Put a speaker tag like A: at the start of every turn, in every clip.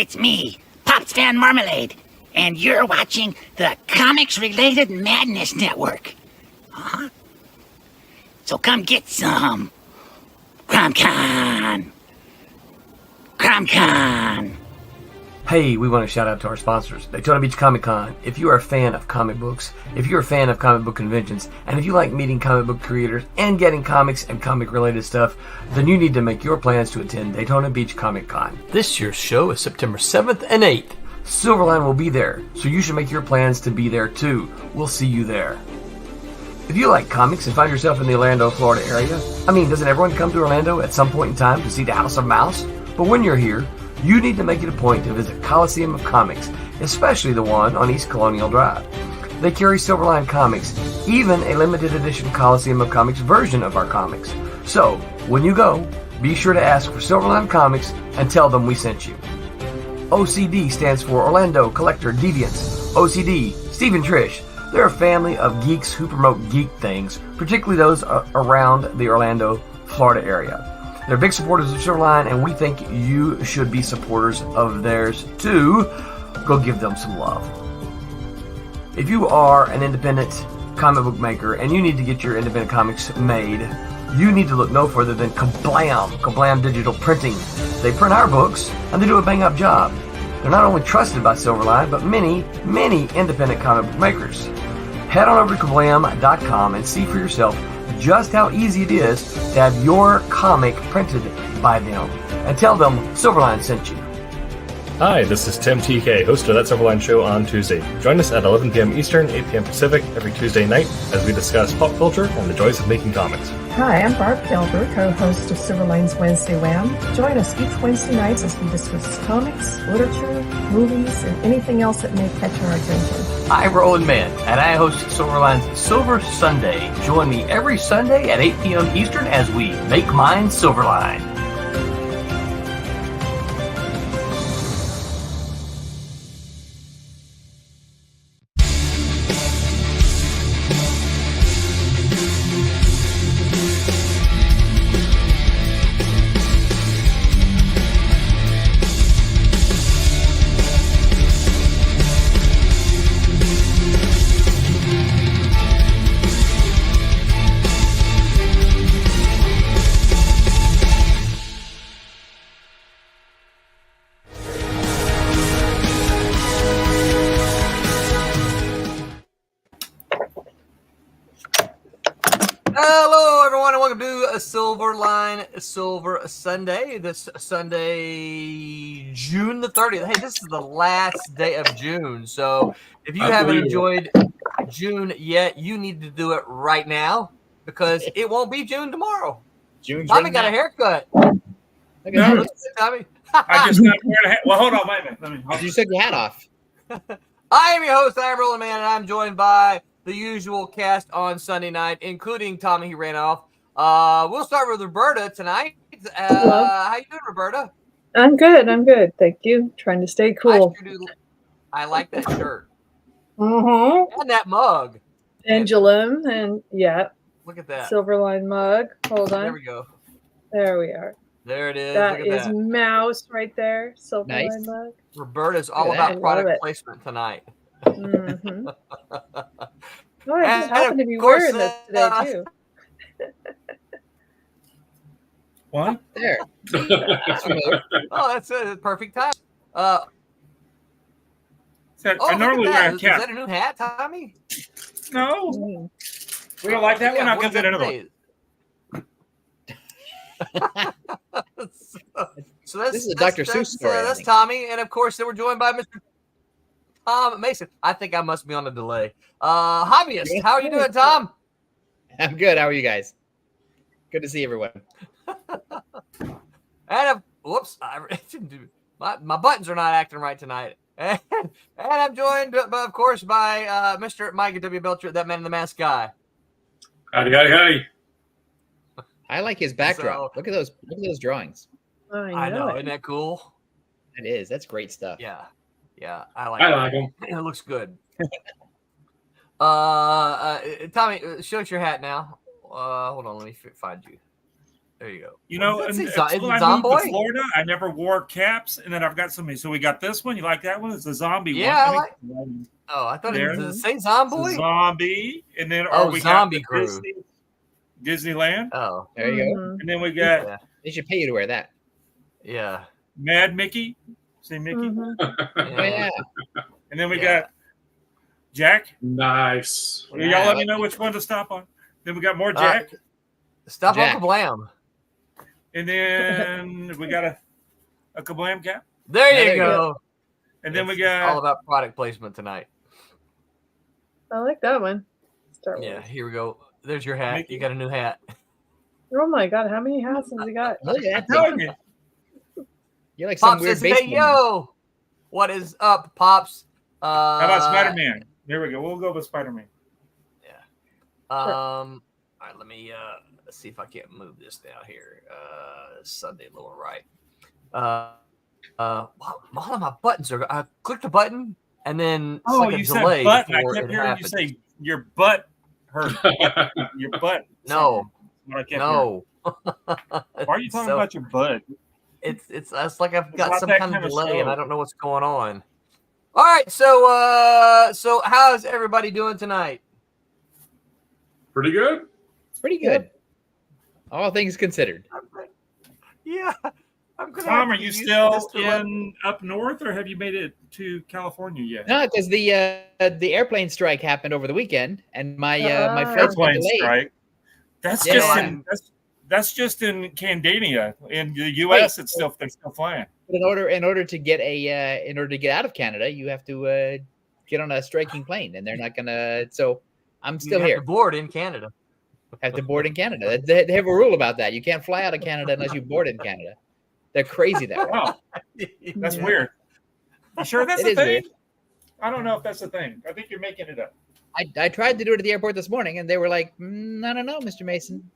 A: it's me, Pops Van Marmalade, and you're watching the Comics-Related Madness Network. Huh? So come get some. CromCon. CromCon.
B: Hey, we want to shout out to our sponsors, Daytona Beach Comic Con. If you are a fan of comic books, if you're a fan of comic book conventions, and if you like meeting comic book creators and getting comics and comic-related stuff, then you need to make your plans to attend Daytona Beach Comic Con. This year's show is September 7th and 8th. Silverline will be there, so you should make your plans to be there too. We'll see you there. If you like comics and find yourself in the Orlando, Florida area, doesn't everyone come to Orlando at some point in time to see the House of Mouse? But when you're here, you need to make it a point to visit Coliseum of Comics, especially the one on East Colonial Drive. They carry Silverline comics, even a limited edition Coliseum of Comics version of our comics. So, when you go, be sure to ask for Silverline Comics and tell them we sent you. OCD stands for Orlando Collector Deviants. OCD, Steve and Trish, they're a family of geeks who promote geek things, particularly those around the Orlando, Florida area. They're big supporters of Silverline, and we think you should be supporters of theirs too. Go give them some love. If you are an independent comic book maker and you need to get your independent comics made, you need to look no further than Kablam Digital Printing. They print our books, and they do a bang-up job. They're not only trusted by Silverline, but many, many independent comic book makers. Head on over to kablam.com and see for yourself just how easy it is to have your comic printed by them. And tell them Silverline sent you.
C: Hi, this is Tim TK, host of That Silverline Show on Tuesday. Join us at 11 p.m. Eastern, 8 p.m. Pacific every Tuesday night as we discuss pop culture and the joys of making comics.
D: Hi, I'm Barb Gilbert, co-host of Silverline's Wednesday Wham. Join us each Wednesday nights as we discuss comics, literature, movies, and anything else that may catch our attention.
E: I'm Roland Mann, and I host Silverline's Silver Sunday. Join me every Sunday at 8 p.m. Eastern as we make mine Silverline.
B: Hello, everyone, and welcome to a Silverline Silver Sunday. This Sunday, June the 30th. Hey, this is the last day of June. So if you haven't enjoyed June yet, you need to do it right now because it won't be June tomorrow. Tommy got a haircut.
F: No.
B: Tommy.
F: I just got a hat. Well, hold on, wait a minute.
G: You took your hat off.
B: I am your host, I'm Roland Man, and I'm joined by the usual cast on Sunday including Tommy, he ran off. We'll start with Roberta tonight. How you doing, Roberta?
D: I'm good. Thank you. Trying to stay cool.
B: I like that shirt.
D: Mm-hmm.
B: And that mug.
D: Pendulum, and yeah.
B: Look at that.
D: Silverline mug. Hold on.
B: There we go.
D: There we are.
B: There it is.
D: That
B: Look at
D: is Mouse right there. Silverline mug.
B: Roberta's all about product placement tonight.
D: Mm-hmm. Oh, I just happened to be wearing this today too.
F: What?
G: There.
B: Oh, that's a perfect time.
F: I normally wear a cap.
B: Is that a new hat, Tommy?
F: No.
D: Mm.
F: We don't like that one. I'll get that another one.
B: So that's,
G: this is a Dr. Seuss story.
B: That's Tommy, and of course, then we're joined by Mr. Tom Mason. I think I must be on a delay. Hobbyist, how are you doing, Tom?
G: I'm good. How are you guys? Good to see everyone.
B: And whoops, I didn't do my buttons are not acting right tonight. And I'm joined, of course, by Mr. Mike W. Belcher, that man in the mask guy.
F: Howdy.
G: I like his backdrop. Look at those drawings.
B: I know. Isn't that cool?
G: It is. That's great stuff.
B: Yeah, I like them. It looks good. Tommy, show us your hat now. Hold on, let me find you.
E: There you go.
F: You know,
E: What does
F: and
E: it say? Is
F: when
E: it
F: I moved to
E: Zomboy?
F: Florida, I never wore caps, and then I've got so many. So we got this one. You like that one? It's a zombie
E: Yeah,
F: one.
E: Oh, I thought
F: There.
E: it does it say
F: It's a
E: Zomboy?
F: zombie, and then
E: Oh,
F: we
E: Zombie
F: got the
E: Crew.
F: Disneyland,
E: Oh,
G: There you go.
D: Mhm.
F: and then we got
E: yeah,
G: They should pay you to wear that.
E: yeah.
F: Mad Mickey. See Mickey,
D: Mhm.
G: Oh, yeah.
F: and then we
E: Yeah.
F: got Jack.
H: Nice.
F: Y'all let me know which one to stop on. Then we got more Jack,
E: Stop
G: Jack.
E: Uncle Blam.
F: and then we got a Kablam cap,
E: There
G: There
E: you
G: you
E: go.
F: and then we
E: It's all
F: got
E: about product placement tonight.
D: I like that one. Star Wars.
E: Yeah, here we go. There's your hat.
F: Mickey.
E: You got a new hat.
D: Oh my God, how many hats has he got?
G: Look at
F: I'm
G: that.
F: telling you.
G: You're like some
E: Pops
G: weird
E: says,
G: baseball.
E: "Hey yo, what is up, Pops?"
F: How about Spider-Man? There we go. We'll go with Spider-Man.
E: All right, let me let's see if I can't move this down here. Sunday lower right. All of my buttons are. I clicked a button and then it's
F: Oh,
E: like a
F: you
E: delay
F: said butt, and I
E: before
F: kept
E: it
F: hearing you
E: happened.
F: say your butt hurt. Your butt.
E: No,
F: What I kept
E: no.
F: hearing. Why are you talking
E: So,
F: about your butt?
E: It's like I've got
F: not
E: some
F: that
E: kind of
F: kind of
E: delay and
F: show.
E: I don't know what's going on. All right, so how's everybody doing tonight?
H: Pretty good.
G: Pretty good. All things considered.
E: Yeah, I'm gonna.
F: Tom,
E: have
F: are
E: to
F: you
E: use
F: still
E: this to let-
F: in up north, or have you made it to California yet?
G: No, because the airplane strike happened over the weekend, and my my
D: Ah.
G: flights were
F: Airplane
G: delayed.
F: strike. That's
G: Yeah,
F: just
G: yeah.
F: in that's just in Candania. In the U.S., it's still they're still flying.
G: But in order to get out of Canada, you have to get on a striking plane, and they're not gonna. So I'm
E: You
G: still
E: have
G: here.
E: to board in Canada.
G: Have to board in Canada. They have a rule about that. You can't fly out of Canada unless you board in Canada. They're crazy that way.
F: Wow, that's
D: Yeah.
F: weird. You sure that's
G: It
F: a
G: is
F: thing?
G: weird.
F: I don't know if that's a thing. I think you're making it up.
G: I tried to do it at the airport this morning, and they were like, "I don't know, Mr. Mason.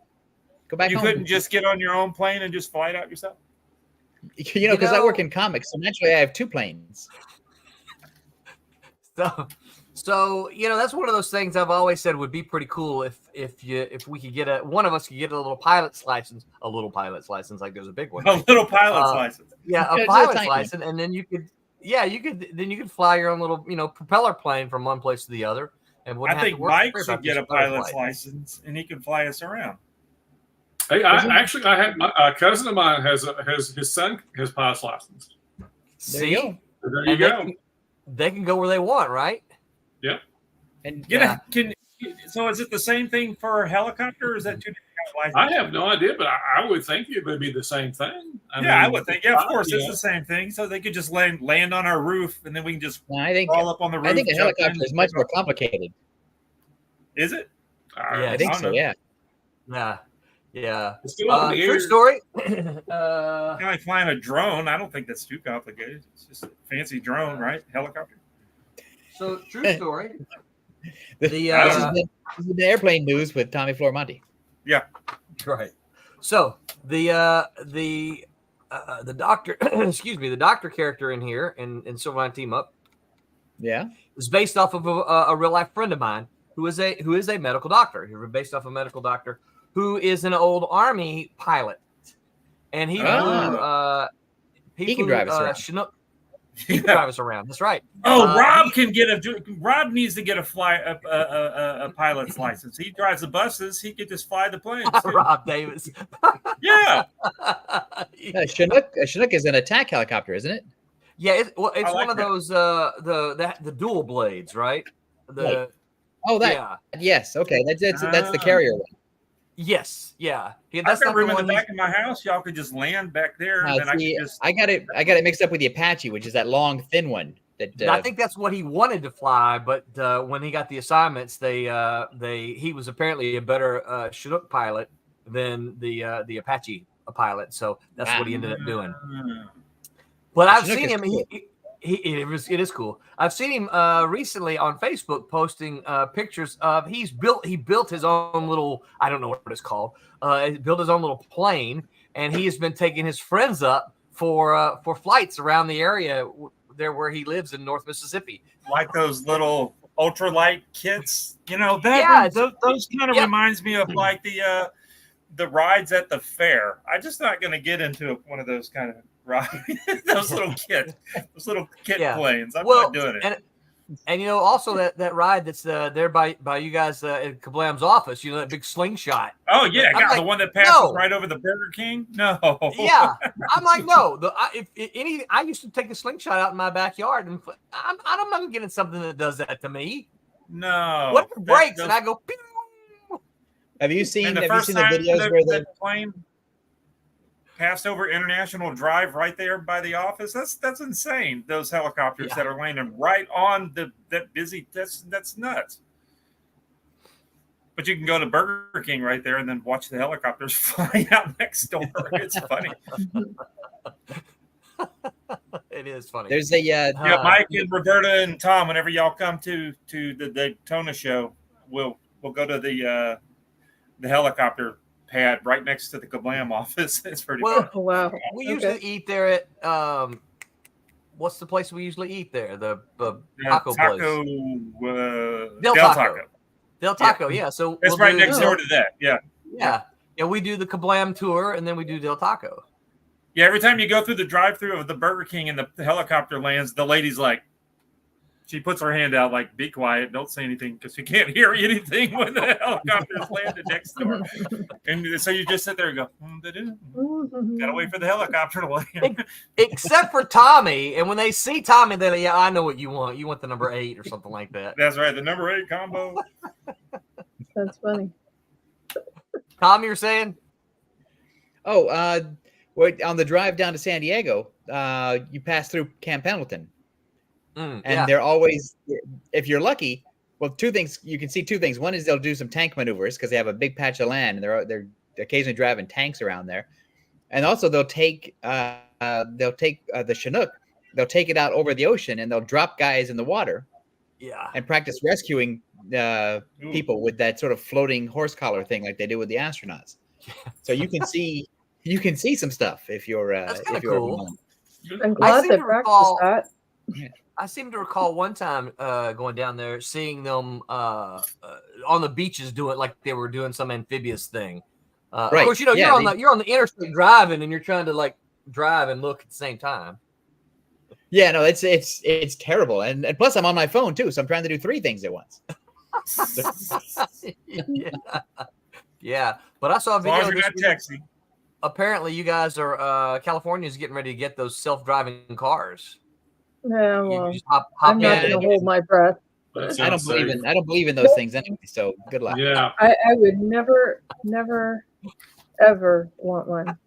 G: Go back
F: You
G: home."
F: couldn't just get on your own plane and just fly it out yourself?
G: You know, because I work in comics, so naturally I have two planes.
E: So that's one of those things I've always said would be pretty cool if we could get one of us could get a little pilot's license, like there's a big one.
F: A little pilot's
E: Uh,
F: license.
E: Yeah,
G: Yeah,
E: a
G: just a
E: pilot's
G: tiny
E: license, and then you could fly your own little propeller plane from one place to the other, and
F: I
E: wouldn't have
F: think
E: to worry
F: Mike
E: about
F: should get
E: this
F: a pilot's
E: flight.
F: license, and he can fly us around.
H: Hey, I had a cousin of mine has his son his pilot's license.
G: There you
E: See,
G: go.
H: So there you
E: And
H: go.
E: they can go where they want, right?
G: And
F: So is it the same thing for a helicopter, or is that two different
H: I
F: licenses?
H: have no idea, but I would think it would be the same thing.
F: I would think. Yeah, of course,
H: yeah.
F: it's the same thing. So they could just land on our roof, and then we can just
G: I think
F: crawl up on the roof.
G: I think a
F: jump
G: helicopter
F: in.
G: is much more complicated.
F: Is it?
E: Yeah,
G: I think
F: don't
G: so.
F: know.
G: Yeah.
E: Yeah.
H: It's still up in the
E: True
H: air.
E: story.
F: Kind of like flying a drone. I don't think that's too complicated. It's just a fancy drone, right? Helicopter.
E: So true story.
G: This is the airplane news with Tommy Flormonti.
E: Right. So the doctor, excuse me, the doctor character in here in Silverline Team Up
G: Yeah.
E: is based off of a real life friend of mine who is a medical doctor. He's based off a medical doctor who is an old Army pilot, and he
G: Oh. He can drive us around.
E: Chinook. He can drive us around. That's right.
F: Oh, Rob needs to get a pilot's license. He drives the buses. He could just fly the planes. too.
E: Rob Davis.
F: Yeah.
G: A Chinook is an attack helicopter, isn't it?
E: Yeah, it's
F: I
E: one
F: like
E: of
F: that.
E: those the dual blades, right?
G: Right. Oh, that.
E: Yeah.
G: Yes. Okay. That's the carrier one.
E: Yes. Yeah.
F: I've
E: That's
F: got
E: not
F: room
E: the
F: in the
E: one.
F: back of my house. Y'all could just land back there, and then I
G: See,
F: could just.
G: I got it mixed up with the Apache, which is that long, thin one. That
E: I think that's what he wanted to fly, but when he got the assignments, he was apparently a better Chinook pilot than the Apache pilot, so that's what he ended up doing. But I've
G: Chinook
E: seen
G: is
E: him.
G: cool.
E: It is cool. I've seen him recently on Facebook posting pictures of he built his own little, I don't know what it's called. He built his own little plane, and he has been taking his friends up for flights around the area there where he lives in North Mississippi.
F: Like those little ultralight kits, those kind of
E: Yep.
F: reminds me of like the the rides at the fair. I'm just not going to get into one of those kind of rides. those little kit planes. I'm not doing it.
E: And you know, also that ride that's there by you guys at Kablam's office, you know, that big slingshot.
F: Oh yeah,
E: like,
F: the one that passes right over the Burger King. No.
E: Yeah, I'm like, no. I used to take a slingshot out in my backyard, and I'm not getting something that does that to me.
F: No.
E: What breaks? And I go. Pew!
G: Have you seen the
F: time
G: videos where the
F: plane passed over International Drive right there by the office? That's insane. Those helicopters that are landing right on that busy. That's nuts. But you can go to Burger King right there and then watch the helicopters fly out next door. It's funny.
E: It is funny.
G: There's a
F: Mike and Roberta and Tom. Whenever y'all come to the Daytona show, we'll go to the helicopter pad right next to the Kablam office. It's pretty fun.
D: Oh, wow.
E: We usually eat there at what's the place we usually eat there? The taco place. Del Taco. Del Taco, yeah. So
F: it's right next door to that. Yeah.
E: Yeah, we do the Kablam tour and then we do Del Taco.
F: Yeah, every time you go through the drive-through of the Burger King and the helicopter lands, the lady's like, she puts her hand out like, be quiet, don't say anything, because you can't hear anything when the helicopter's landed next door. And so you just sit there and go, gotta wait for the helicopter to land.
E: Except for Tommy, and when they see Tommy, they're like, yeah, I know what you want. You want the number 8 or something like that.
F: That's right, the number 8 combo.
D: That's funny.
E: Tom, you're saying?
G: Oh, on the drive down to San Diego, you pass through Camp Pendleton. And they're always, if you're lucky, well, two things. You can see two things. One is they'll do some tank maneuvers because they have a big patch of land, and they're occasionally driving tanks around there. And also they'll take the Chinook, they'll take it out over the ocean, and they'll drop guys in the water.
E: Yeah.
G: And practice rescuing people with that sort of floating horse collar thing, like they do with the astronauts. So you can see some stuff if you're
E: That's kind of cool.
D: I'm glad they practiced that.
E: I seem to recall one time going down there, seeing them on the beaches doing like they were doing some amphibious thing. Right. Of course, you know you're on the interstate driving, and you're trying to like drive and look at the same time.
G: Yeah, no, it's terrible, and plus I'm on my phone too, so I'm trying to do 3 things at once.
E: Yeah. But I saw a video.
F: As long as you're not texting.
E: Apparently, you guys are California's getting ready to get those self-driving cars.
D: Yeah, well,
E: hop
D: I'm not going to hold my breath.
G: I don't believe in those things anyway. So good luck.
H: Yeah,
D: I would never, ever want one.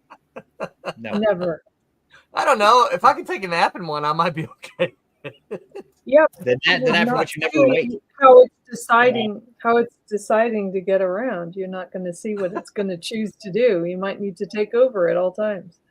G: No.
D: Never.
E: I don't know. If I could take a nap in one, I might be okay.
D: Yeah.
G: Then after what you never wait.
D: How it's deciding to get around. You're not going to see what it's going to choose to do. You might need to take over at all times.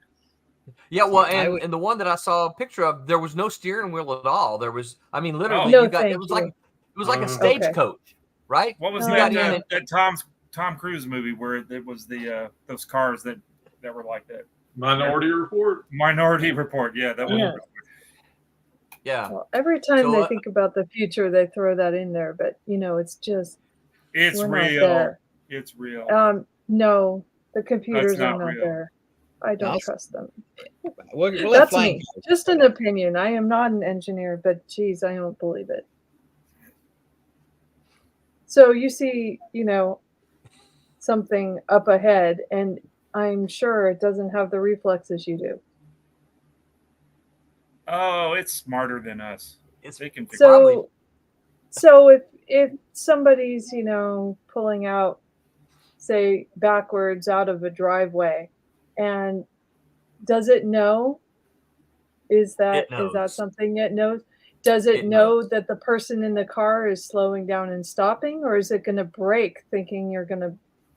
E: Yeah, well, and the one that I saw a picture of, there was no steering wheel at all. There was, I mean, literally, it was like a stagecoach, right?
F: What was that Tom Cruise movie where it was the those cars that were like that?
H: Minority Report.
F: Minority Report, yeah, that one.
E: Yeah.
D: Well, every time they think about the future, they throw that in there, but it's just
F: it's real.
D: Not there.
F: It's real.
D: No, the computers are not there. I don't trust them.
G: That's
D: me. Just an opinion. I am not an engineer, but geez, I don't believe it. So you see, something up ahead, and I'm sure it doesn't have the reflexes you do.
F: Oh, it's smarter than us.
D: So if somebody's, pulling out, say, backwards out of a driveway, and does it know? Is that something it knows? Does it know that the person in the car is slowing down and stopping, or is it going to brake thinking you're going to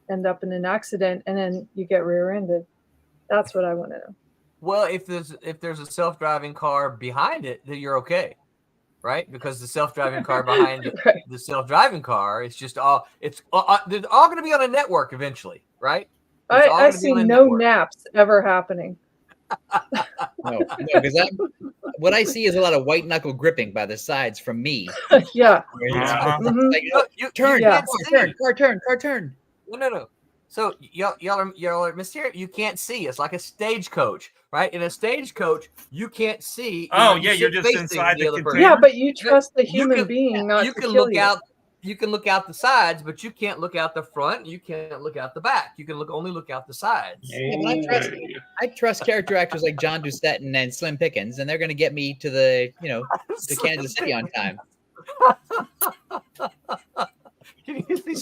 D: end up in an accident and then you get rear-ended? That's what I want to know.
E: Well, if there's a self-driving car behind it, then you're okay, right? Because the self-driving car behind the self-driving car, it's just they're all going to be on a network eventually, right?
D: I see no naps ever happening.
G: No, because what I see is a lot of white knuckle gripping by the sides from me.
D: Yeah.
G: Like, turn. No.
E: So y'all are mysterious. You can't see. It's like a stagecoach, right? In a stagecoach, you can't see.
F: Oh,
E: You
F: yeah, you're
E: sit
F: just
E: facing
F: inside the
E: other person.
F: container?
D: Yeah, but you trust the
E: You
D: human
E: can-
D: being not
E: You
D: to
E: can
D: kill
E: look
D: you.
E: out. You can look out the sides, but you can't look out the front. You can't look out the back. You can only look out the sides.
G: Yeah, but I trust character actors like John Doucette and Slim Pickens, and they're going to get me to the to Kansas City on time.
E: Can you see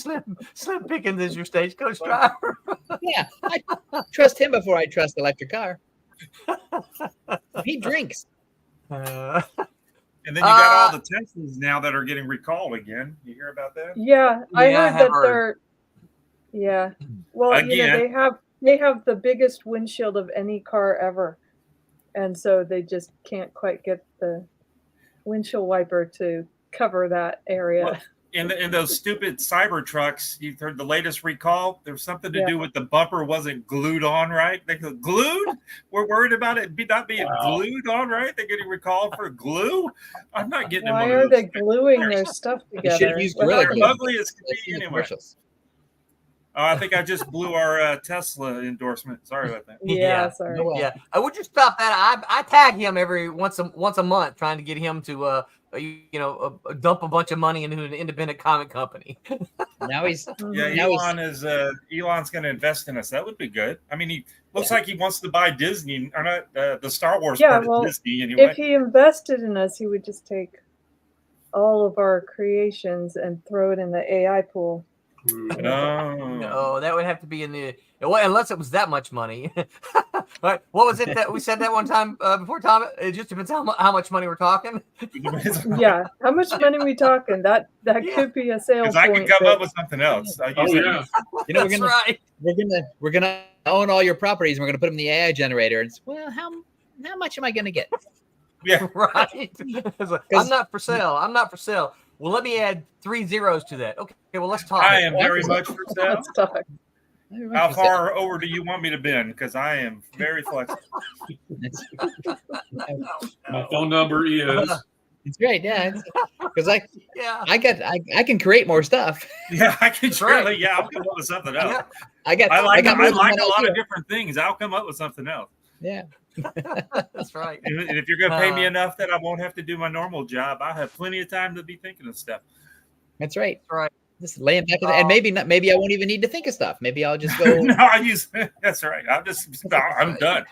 E: Slim Pickens as your stagecoach driver?
G: Yeah, I trust him before I trust the electric car. He drinks.
F: And then you got all the Teslas now that are getting recalled again. You hear about that?
D: Yeah, I
E: Yeah, I
D: heard
E: have
D: that
E: heard.
D: they're. Yeah, well,
F: Again.
D: they have the biggest windshield of any car ever, and so they just can't quite get the windshield wiper to cover that area.
F: Well, in those stupid cyber trucks, you've heard the latest recall. There's something to
D: Yeah.
F: do with the bumper wasn't glued on right. They go, glued? We're worried about it not being glued on right. They're getting recalled for glue. I'm not getting
D: Why
F: in one
D: are
F: of
D: they
F: those.
D: gluing their stuff
G: You should
D: together?
G: have used
D: What
G: Gorilla
D: happened?
G: Glue.
F: They're ugly as can
G: That's
F: be
G: in the
F: anyway.
G: commercials.
F: Oh, I think I just blew our Tesla endorsement. Sorry about that.
D: Yeah, sorry.
G: Oh, well.
E: Yeah, I would you stop that. I tag him every once a month, trying to get him to dump a bunch of money into an independent comic company.
G: Now he's
F: Yeah,
G: now he's
F: Elon's going to invest in us. That would be good. I mean, he looks like he wants to buy Disney, or not the Star Wars
D: Yeah,
F: part
D: well,
F: of Disney anyway.
D: if he invested in us, he would just take all of our creations and throw it in the AI pool.
F: No.
E: No, that would have to be in the unless it was that much money. Right? What was it that we said that one time before, Tom? It just depends how much money we're talking.
D: Yeah, how much money are we talking? That could be a sale
F: Because
D: point.
F: I could come
D: that-
F: up with something else. I
H: Oh
F: use it.
H: yeah.
E: That's right.
G: we're gonna own all your properties and we're gonna put them in the AI generator. And it's, well, how much am I gonna get?
F: Yeah.
E: Right. It's like, I'm not for sale. I'm not for sale. Well, let me add 3 zeros to that. Okay, well, let's talk.
F: I am very much for sale.
D: Let's talk.
F: How far over do you want me to bend? Because I am very flexible.
H: My phone number is.
G: It's great, yeah. Because
E: Yeah.
G: I can create more stuff.
F: Yeah, I can
E: That's right.
F: surely. Yeah, I'll come up with something else.
E: Yeah.
F: I like
G: more than
F: a
G: one
F: lot
G: idea.
F: of different things. I'll come up with something else.
G: Yeah.
E: That's right.
F: And if you're going to pay me enough that I won't have to do my normal job, I have plenty of time to be thinking of stuff.
G: That's right.
E: Right.
G: Just laying back and maybe I won't even need to think of stuff. Maybe I'll just go.
F: No, I use. That's right. I'm done.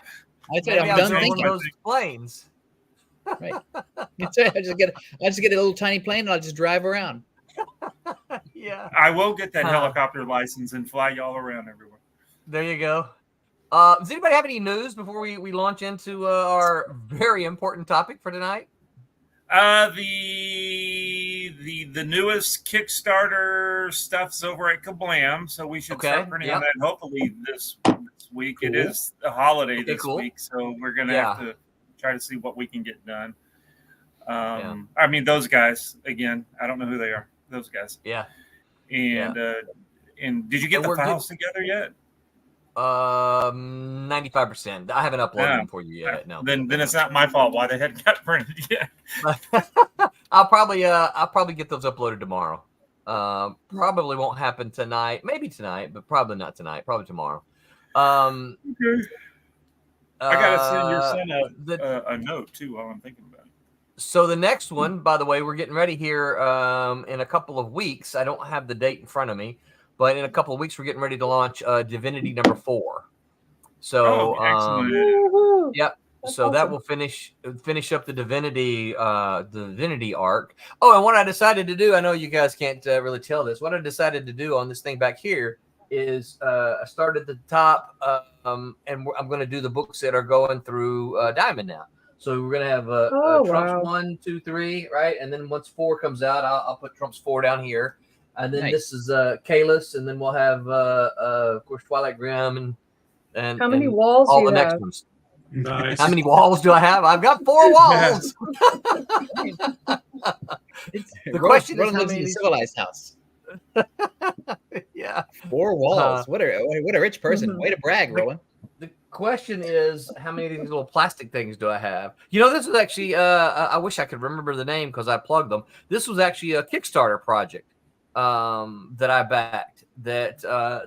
G: That's right,
E: Maybe
G: I'm
E: I'll
G: done
E: join one
G: thinking.
E: of those planes.
G: Right. That's right. I just get a little tiny plane and I'll just drive around.
E: Yeah.
F: I will get that
E: Huh.
F: helicopter license and fly y'all around everywhere.
E: There you go. Does anybody have any news before we launch into our very important topic for tonight?
F: The newest Kickstarter stuff's over at Kablam, so we should start printing on that. Hopefully this week. Cool. It is a holiday this week, so we're gonna have to try to see what we can get done. I mean, those guys again. I don't know who they are. Those guys.
E: Yeah.
F: And did you get the files together yet?
E: 95%. I haven't uploaded them for you yet. No.
F: Then it's not my fault why they hadn't got printed yet.
E: I'll probably get those uploaded tomorrow. Probably won't happen tonight. Maybe tonight, but probably not tonight. Probably tomorrow.
F: Okay. I gotta send your son a note too while I'm thinking about it.
E: So the next one, by the way, we're getting ready here in a couple of weeks. I don't have the date in front of me. But in a couple of weeks, we're getting ready to launch Divinity number 4. So, yep. That's so awesome. That will finish up the Divinity arc. Oh, and what I decided to do, I know you guys can't really tell this. What I decided to do on this thing back here is I started at the top, and I'm going to do the books that are going through Diamond now. So we're going to have Trumps 1, 2, 3, right? And then once 4 comes out, I'll put Trumps 4 down here. And then this is Kalis, and then we'll have, of course, Twilight Grim and
D: how many walls
E: all
D: do you
E: the
D: have?
E: next ones.
H: Nice.
E: How many walls do I have? I've got 4 walls.
G: The question is, how many in a civilized house?
E: Yeah,
G: 4 walls. What a rich person. Way to brag, Roland.
E: The question is, how many of these little plastic things do I have? You know, this was actually, I wish I could remember the name because I plugged them. This was actually a Kickstarter project. that I backed. That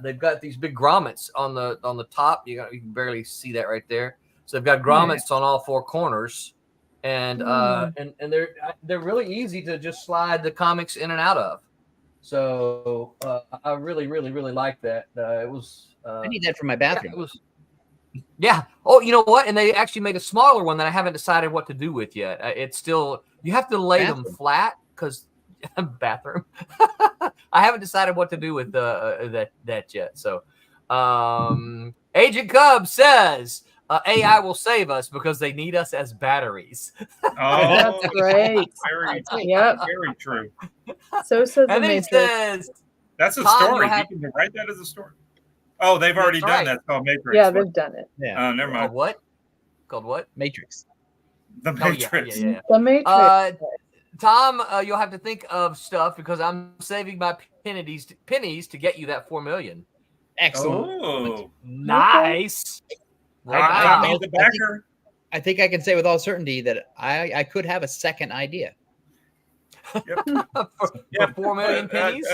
E: they've got these big grommets on the top. You can barely see that right there. So they've got grommets on all four corners, and they're really easy to just slide the comics in and out of. So I really like that. It was.
G: I need that for my bathroom.
E: Yeah, it was. Yeah. Oh, you know what? And they actually made a smaller one that I haven't decided what to do with yet. It's still you have to lay them flat because bathroom. I haven't decided what to do with that yet. So, Agent Cub says AI will save us because they need us as batteries.
F: Oh,
D: that's right.
F: Very true.
D: So says the
E: And then he
D: Matrix.
E: says,
F: That's a
E: Tom,
F: story.
E: you'll have-
F: You can write that as a story. Oh, they've already
E: That's
F: done
E: right.
F: that. It's called Matrix.
D: Yeah, they've done it.
G: Yeah.
F: Never mind.
E: what? Called what?
G: Matrix.
F: The Matrix.
E: Yeah.
D: The Matrix.
E: Tom, you'll have to think of stuff because I'm saving my pennies to get you that $4 million.
G: Excellent.
F: Oh,
E: Nice.
F: I
E: Wow.
F: need the backer.
G: I think I can say with all certainty that I could have a second idea.
F: Yep.
E: For 4 million pennies.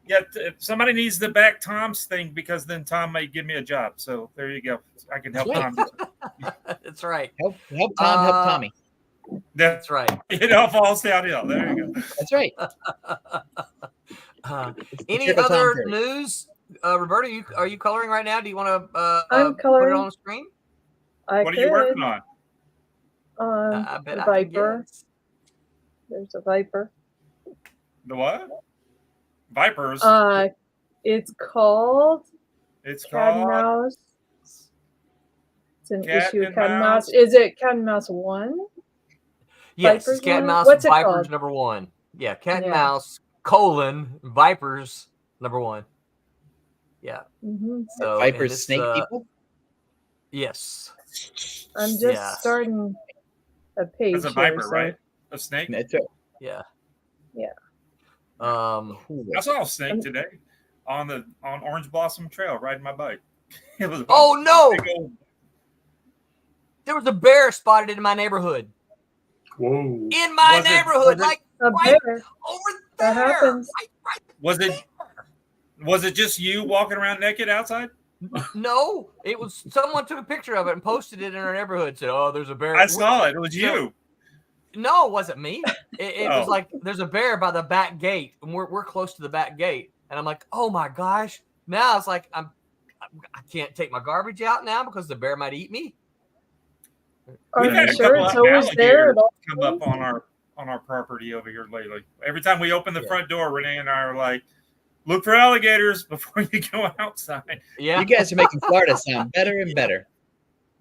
F: If somebody needs to back Tom's thing because then Tom may give me a job. So there you go. I can help Tom.
E: That's right.
G: Help Tom, help Tommy.
E: That's right.
F: It all falls downhill. There you go.
G: That's right.
E: Any
G: trickle Tom
E: other
G: theory.
E: news? Roberta, are you coloring right now? Do you want to
D: I'm
E: put it
D: coloring.
E: on the screen?
F: What are you working on?
E: I bet
D: The
E: I can
D: Viper.
E: guess.
D: There's a Viper.
F: The what? Vipers.
D: It's called
F: it's
D: Cat and
F: called
D: Mouse. It's an
F: Cat
D: issue of
F: and
D: Cat and
F: Mouse.
D: Mouse. Is it Cat and Mouse 1?
E: Yes,
D: Vipers
E: Cat and
D: one?
E: Mouse
D: What's it
E: Vipers
D: called?
E: #1. Yeah, Cat and
D: Yeah.
E: Mouse Vipers #1. Yeah.
D: Mm-hmm.
E: So
G: Vipers,
E: and it's,
G: snake people.
E: Yes.
D: I'm just
E: Yeah.
D: starting a page
F: That's a
D: here,
F: viper,
D: so-
F: right? A snake.
G: That's right.
E: Yeah.
D: Yeah.
F: I saw a snake today on Orange Blossom Trail riding my bike. It was.
E: Oh, no!
F: big old-
E: There was a bear spotted in my neighborhood.
H: Whoa.
E: In my
F: Was it-
E: neighborhood,
F: was it-
E: like
D: A
E: right
D: bear.
E: over
D: That
E: there.
D: happens.
E: Right
F: Was it? Was it just you walking around naked outside?
E: No, it was someone took a picture of it and posted it in our neighborhood. Said, "Oh, there's a bear."
F: I saw it. It was you.
E: No, it wasn't me. It was
F: Oh.
E: like there's a bear by the back gate, and we're close to the back gate. And I'm like, oh my gosh! Now it's like I can't take my garbage out now because the bear might eat me.
D: Are
F: We've had
D: you
F: a
D: sure
F: couple
D: it's
F: of
D: always there at
F: alligators
D: all?
F: come up on our property over here lately. Every time we open the
E: Yeah.
F: front door, Renee and I are like, "Look for alligators before you go outside."
E: Yeah,
G: You guys are making Florida sound better and better.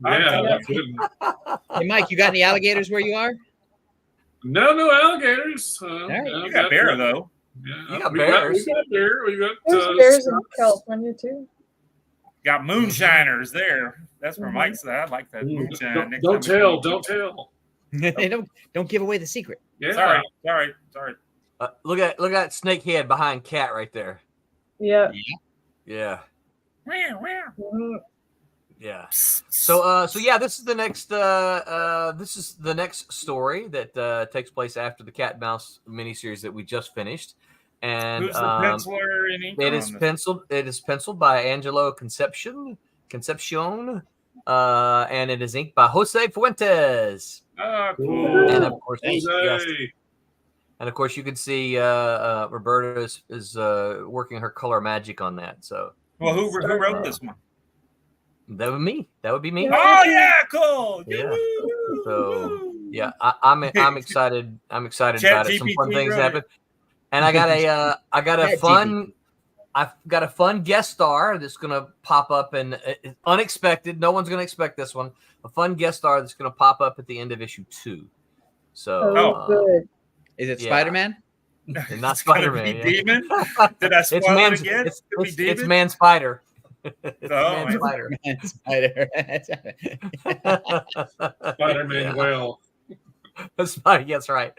H: Yeah.
F: Yeah.
G: Hey, Mike, you got any alligators where you are?
H: No alligators.
G: right.
F: You got bear though.
H: Yeah,
E: You got
H: we
E: bears.
H: We got bear. We got
D: There's bears in
H: skunks.
D: California too.
F: Got moonshiners there. That's where
D: Mhm.
F: Mike's at. I like that
H: Ooh,
F: moonshine.
H: Don't,
F: next
H: don't
F: time we
H: tell.
F: come.
H: Don't tell.
G: Hey, don't give away the secret.
H: Yeah.
F: Sorry.
E: look at that snake head behind Cat right there.
D: Yeah.
E: Yeah,
D: Mhm.
E: yeah. So yeah, this is the next story that takes place after the Cat and Mouse miniseries that we just finished. And
F: Who's the penciler and inker
E: it is
F: on this?
E: penciled. It is penciled by Angelo Concepcion, and it is inked by Jose Fuentes.
F: Oh,
H: Cool.
F: cool.
E: And of course,
H: Jose.
E: yes, and of course, you can see Roberta is working her color magic on that. So
F: Well, who wrote this one?
E: that would be me. That would be me.
F: Oh yeah, cool.
E: Yeah.
F: Woo,
E: So
F: woo.
E: yeah, I'm excited. I'm excited about it. Some fun
F: ChatGPT
E: things
F: wrote it.
E: happen, and I got I've got a fun guest star that's gonna pop up and unexpected. No one's gonna expect this one. A fun guest star that's gonna pop up at the end of issue 2. So
D: Oh, good.
G: Is it
E: Yeah.
G: Spider-Man?
E: and not
F: It's gonna
E: Spider-Man.
F: be
E: yeah.
F: Demon. Did I spoil
E: It's
F: it
E: man's.
F: again?
E: It's,
F: Could be
E: it's
F: Demon?
E: Man Spider. It's
F: Oh,
E: Man
F: man.
E: Spider.
G: Spider.
H: Spider-Man.
E: Yeah.
H: Well.
E: Spider. That's right.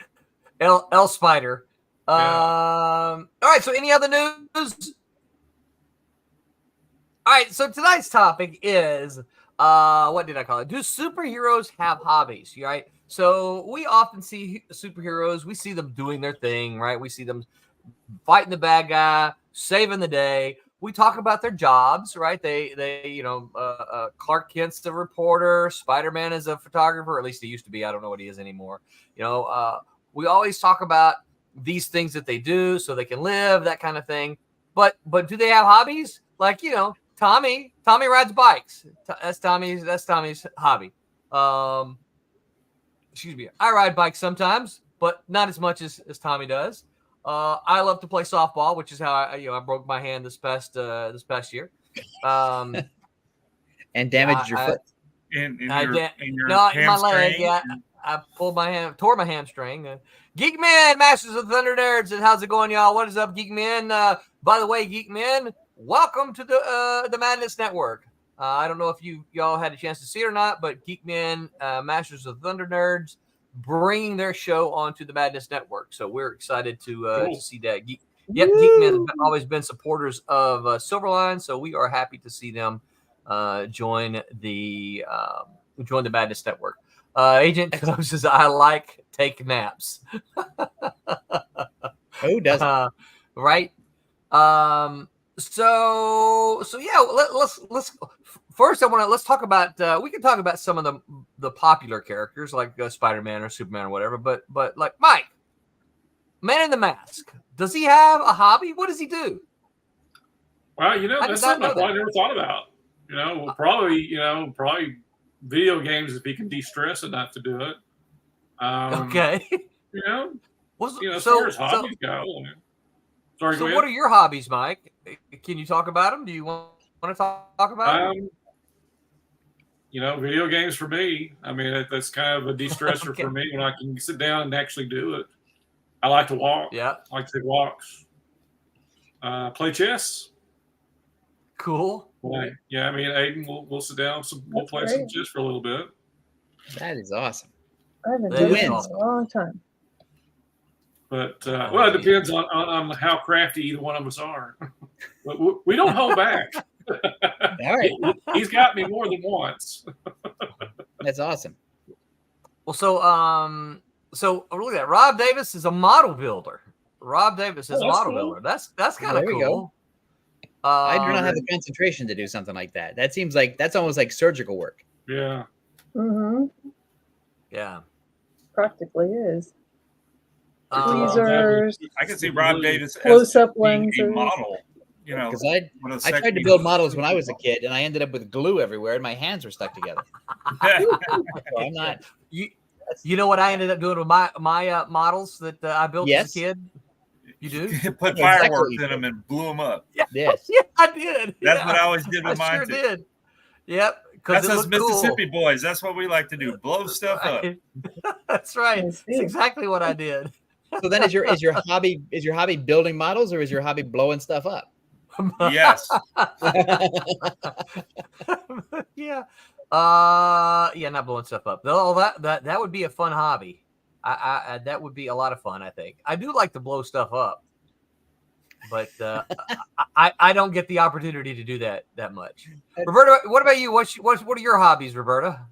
E: L Spider. All right. So, any other news? All right. So tonight's topic is what did I call it? Do superheroes have hobbies? Right. So we often see superheroes. We see them doing their thing, right? We see them fighting the bad guy, saving the day. We talk about their jobs, right? Clark Kent's the reporter, Spider-Man is a photographer, or at least he used to be. I don't know what he is anymore. We always talk about these things that they do so they can live, that kind of thing. But do they have hobbies? Like, Tommy rides bikes. That's Tommy's hobby. Excuse me. I ride bikes sometimes, but not as much as Tommy does. I love to play softball, which is how I broke my hand this past year.
G: And damaged your foot.
F: In
E: my
F: hamstring?
E: leg. Yeah, I pulled my hand, tore my hamstring. Geek Men, Masters of Thunder Nerds, and how's it going, y'all? What is up, Geek Men? By the way, Geek Men, welcome to the Madness Network. I don't know if y'all had a chance to see it or not, but Geek Men, Masters of Thunder Nerds, bringing their show onto the Madness Network. So we're excited to see that. Geek Men have always been supporters of Silverline, so we are happy to see them join the Madness Network. Agent Cove says, I like take naps.
G: Who doesn't?
E: Right. So yeah, let's first let's talk about we can talk about some of the popular characters like Spider-Man or Superman or whatever, but like Mike, Man in the Mask, does he have a hobby? What does he do?
H: Well, that's something I never thought about. Probably video games if he can de-stress enough to do it.
E: Okay.
H: As far as hobbies go. Sorry,
E: so what are your hobbies, Mike? Can you talk about them? Do you want to talk about them?
H: Video games for me. I mean, that's kind of a de-stressor
E: Okay.
H: for me when I can sit down and actually do it. I like to walk.
E: Yeah.
H: I like to take walks. Play chess.
E: Cool.
H: Yeah, I mean, Aiden, we'll sit down. We'll play some chess for a little bit.
G: That is awesome.
D: I haven't done it in a long time.
H: But it depends on how crafty either one of us are. But we don't hold back.
G: All right.
H: He's got me more than once.
G: That's awesome.
E: Well, so look at that. Rob Davis is a model builder. That's
H: cool.
E: builder. That's kind of
G: There we
E: cool.
G: I do not have the concentration to do something like that. That seems like that's almost like surgical work.
H: Yeah.
D: Mm-hmm.
E: Yeah.
D: Practically is.
F: Tweezers. I can see Rob Davis as
D: close-up
F: being
D: lenses.
F: A model.
G: Because I tried to build models when I was a kid, and I ended up with glue everywhere, and my hands were stuck together. So I'm not.
E: You know what I ended up doing with my models that I built as a kid? You do?
F: Put fireworks in them and blew them up.
G: Yes.
E: Yeah, I did.
F: That's what I always did with mine.
E: Sure did. Yep.
F: That's us Mississippi boys. That's what we like to do. Blow stuff up.
E: That's right. That's exactly what I did.
G: So then, is your hobby building models, or is your hobby blowing stuff up?
F: Yes.
E: Yeah. Not blowing stuff up. Though that would be a fun hobby. I that would be a lot of fun, I think. I do like to blow stuff up, but I don't get the opportunity to do that much. Roberta, what about you? What are your hobbies, Roberta?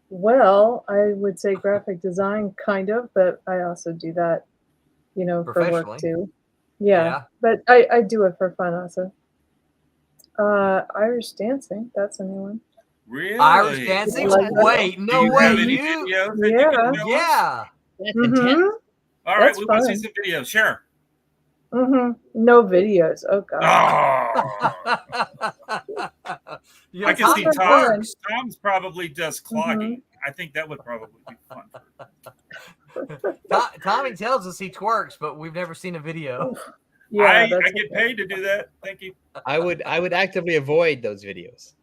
D: Well, I would say graphic design, kind of, but I also do that, for work too. Yeah. But I do it for fun also. Irish dancing, that's a new one.
F: Really?
E: Irish dancing? Wait, no way. Yeah.
G: That's intense.
F: All right, we want to see some videos. Share.
D: No videos. Oh god.
F: I can see Tom's. Tom's probably does clogging. I think that would probably be fun.
E: Tommy tells us he twerks, but we've never seen a video.
F: Yeah, I get paid to do that. Thank you.
G: I would actively avoid those videos.